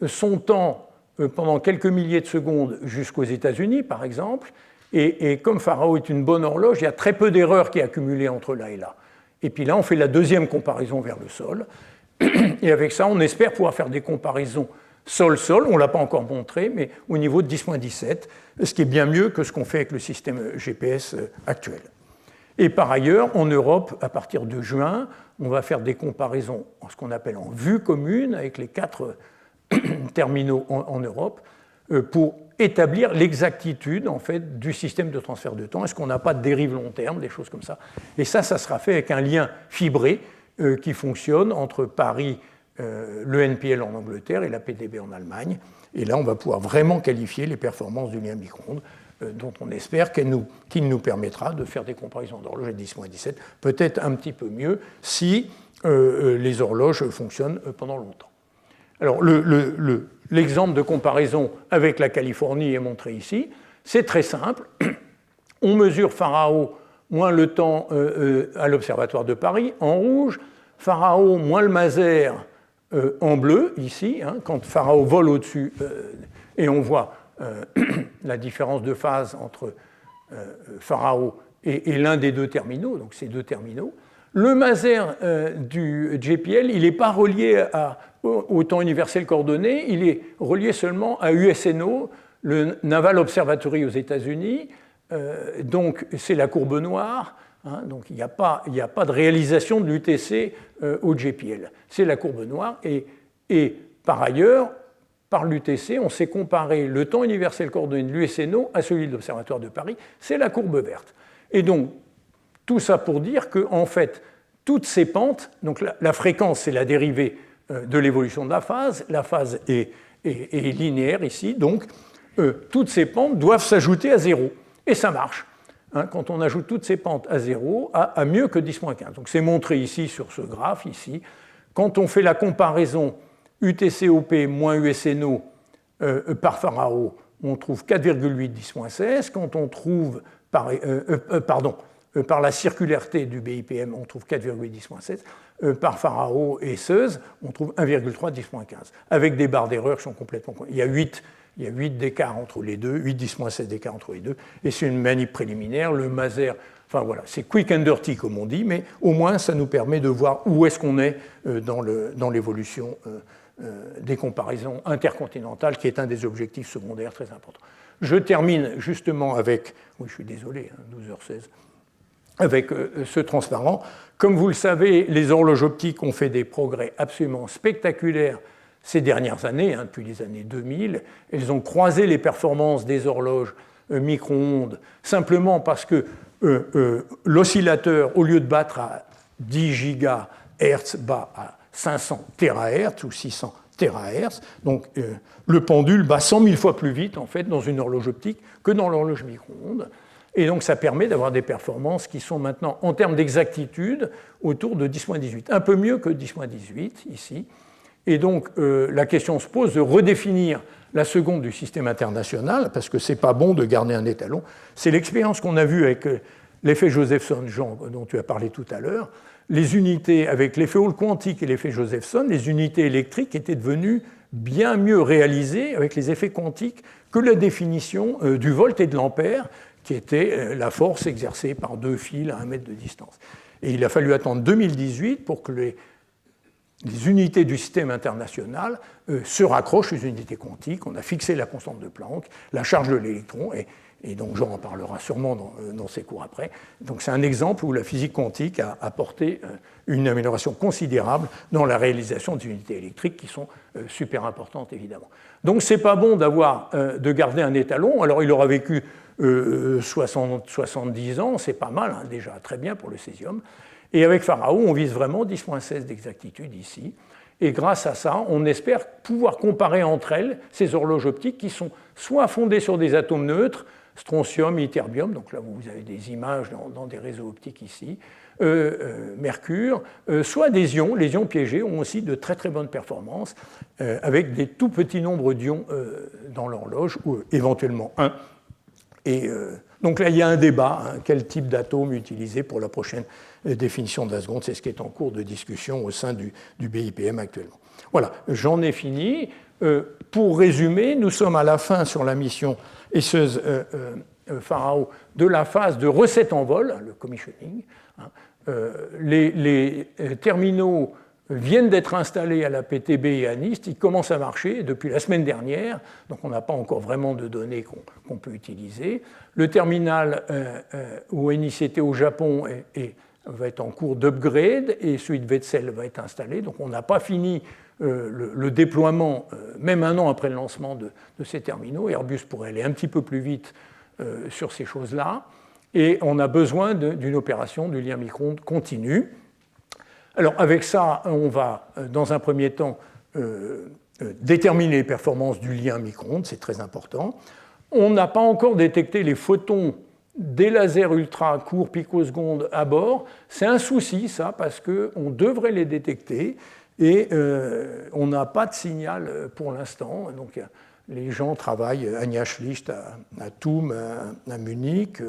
son temps pendant quelques milliers de secondes jusqu'aux États-Unis, par exemple, et comme Faraó est une bonne horloge, il y a très peu d'erreurs qui est accumulée entre là et là. Et puis là, on fait la deuxième comparaison vers le sol, et avec ça, on espère pouvoir faire des comparaisons sol-sol, on ne l'a pas encore montré, mais au niveau de 10-17, ce qui est bien mieux que ce qu'on fait avec le système GPS actuel. Et par ailleurs, en Europe, à partir de juin, on va faire des comparaisons, ce qu'on appelle en vue commune, avec les 4 terminaux en Europe, pour établir l'exactitude en fait, du système de transfert de temps. Est-ce qu'on n'a pas de dérive long terme, des choses comme ça. Et ça sera fait avec un lien fibré qui fonctionne entre Paris, le NPL en Angleterre et la PDB en Allemagne. Et là, on va pouvoir vraiment qualifier les performances du lien micro-ondes, dont on espère qu'il nous permettra de faire des comparaisons d'horloges à 10-17, peut-être un petit peu mieux si les horloges fonctionnent pendant longtemps. Alors, l'exemple de comparaison avec la Californie est montré ici. C'est très simple. On mesure Faraó moins le temps à l'Observatoire de Paris, en rouge, Pharaon moins le Maser en bleu, ici, hein, quand Pharaon vole au-dessus, et on voit la différence de phase entre Pharaon et l'un des deux terminaux, donc ces deux terminaux. Le Maser du JPL, il n'est pas relié au temps universel coordonné, il est relié seulement à USNO, le Naval Observatory aux États-Unis. Donc c'est la courbe noire, hein, donc il n'y a pas de réalisation de l'UTC au JPL. C'est la courbe noire et par ailleurs, par l'UTC, on s'est comparé le temps universel coordonné de l'USNO à celui de l'Observatoire de Paris, c'est la courbe verte. Et donc, tout ça pour dire que, en fait, toutes ces pentes, donc la fréquence, c'est la dérivée de l'évolution de la phase est linéaire ici, donc toutes ces pentes doivent s'ajouter à 0. Et ça marche. Hein, quand on ajoute toutes ces pentes à 0, à mieux que 10-15. Donc c'est montré ici sur ce graphe, ici. Quand on fait la comparaison UTCOP moins USNO par Pharaon, on trouve 4,8 10-16. Quand on trouve par la circularité du BIPM, on trouve 4,8 10-16. Par Pharaon et Seuse, on trouve 1,3 10-15. Avec des barres d'erreur qui sont complètement... Il y a 8 d'écart entre les deux, 8 10-16 d'écart entre les deux, et c'est une manip préliminaire, le Maser, enfin voilà, c'est quick and dirty comme on dit, mais au moins ça nous permet de voir où est-ce qu'on est dans l'évolution des comparaisons intercontinentales, qui est un des objectifs secondaires très importants. Je termine justement avec, oui je suis désolé, 12h16, avec ce transparent. Comme vous le savez, les horloges optiques ont fait des progrès absolument spectaculaires ces dernières années, hein, depuis les années 2000. Elles ont croisé les performances des horloges micro-ondes simplement parce que l'oscillateur, au lieu de battre à 10 GHz, bat à 500 THz ou 600 THz. Donc le pendule bat 100 000 fois plus vite en fait, dans une horloge optique que dans l'horloge micro-ondes. Et donc ça permet d'avoir des performances qui sont maintenant, en termes d'exactitude, autour de 10-18. Un peu mieux que 10-18 ici. Et donc la question se pose de redéfinir la seconde du système international, parce que ce n'est pas bon de garder un étalon. C'est l'expérience qu'on a vue avec l'effet Josephson, Jean, dont tu as parlé tout à l'heure. Les unités, avec l'effet Hall quantique et l'effet Josephson, les unités électriques étaient devenues bien mieux réalisées avec les effets quantiques que la définition du volt et de l'ampère, qui était la force exercée par deux fils à 1 mètre de distance. Et il a fallu attendre 2018 pour que les unités du système international se raccrochent aux unités quantiques. On a fixé la constante de Planck, la charge de l'électron, et donc Jean en parlera sûrement dans ses cours après. Donc c'est un exemple où la physique quantique a apporté une amélioration considérable dans la réalisation des unités électriques qui sont super importantes évidemment. Donc c'est pas bon de garder un étalon. Alors il aura vécu 70 ans, c'est pas mal, hein, déjà très bien pour le césium. Et avec Pharaon, on vise vraiment 10-16 d'exactitude ici. Et grâce à ça, on espère pouvoir comparer entre elles ces horloges optiques qui sont soit fondées sur des atomes neutres, strontium, ytterbium, donc là vous avez des images dans des réseaux optiques ici, mercure, soit des ions. Les ions piégés ont aussi de très très bonnes performances avec des tout petits nombres d'ions dans l'horloge, ou éventuellement un. Et donc là, il y a un débat, hein, quel type d'atome utiliser pour la prochaine définition de la seconde. C'est ce qui est en cours de discussion au sein du BIPM actuellement. Voilà, j'en ai fini. Pour résumer, nous sommes à la fin sur la mission Esseuse-Pharaon de la phase de recette en vol, le commissioning. Hein. Les terminaux viennent d'être installés à la PTB et à NIST, ils commencent à marcher depuis la semaine dernière, donc on n'a pas encore vraiment de données qu'on peut utiliser. Le terminal au NICT au Japon va être en cours d'upgrade et celui de Wetzel va être installé, donc on n'a pas fini le déploiement, même un an après le lancement de ces terminaux. Airbus pourrait aller un petit peu plus vite sur ces choses-là, et on a besoin d'une opération du lien micro-ondes continu. Alors avec ça, on va dans un premier temps déterminer les performances du lien micro-ondes, c'est très important. On n'a pas encore détecté les photons des lasers ultra courts picosecondes à bord. C'est un souci ça, parce qu'on devrait les détecter et on n'a pas de signal pour l'instant. Donc les gens travaillent, Anja Schlicht à Thun, à Munich,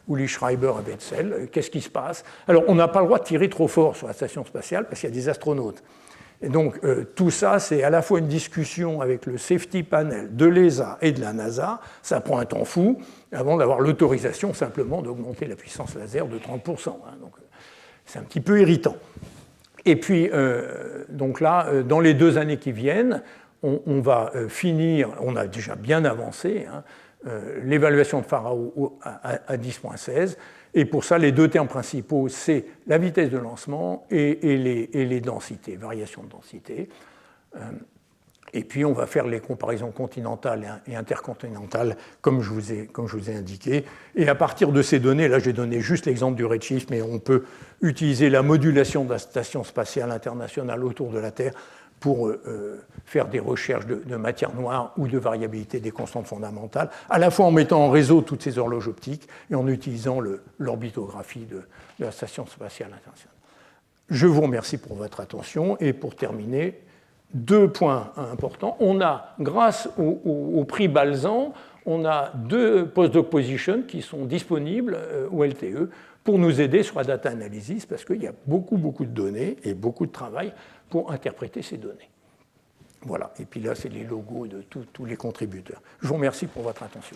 Uli Schreiber à Wetzel. Qu'est-ce qui se passe? Alors, on n'a pas le droit de tirer trop fort sur la station spatiale parce qu'il y a des astronautes. Et donc, tout ça, c'est à la fois une discussion avec le safety panel de l'ESA et de la NASA. Ça prend un temps fou avant d'avoir l'autorisation simplement d'augmenter la puissance laser de 30%. Donc, c'est un petit peu irritant. Et puis, donc là, dans les 2 années qui viennent, on va finir, on a déjà bien avancé, l'évaluation de Pharao à 10.16. Et pour ça, les 2 termes principaux, c'est la vitesse de lancement et les densités, variations de densité. Et puis, on va faire les comparaisons continentales et intercontinentales, comme je vous ai indiqué. Et à partir de ces données, là, j'ai donné juste l'exemple du redshift, mais on peut utiliser la modulation de la Station spatiale internationale autour de la Terre pour faire des recherches de matière noire ou de variabilité des constantes fondamentales, à la fois en mettant en réseau toutes ces horloges optiques et en utilisant l'orbitographie de la Station spatiale internationale. Je vous remercie pour votre attention et pour terminer, 2 points importants. On a, grâce au prix Balzan, on a 2 postdoc positions qui sont disponibles au LTE pour nous aider sur la data analysis parce qu'il y a beaucoup de données et beaucoup de travail pour interpréter ces données. Voilà, et puis là, c'est les logos de tous les contributeurs. Je vous remercie pour votre attention.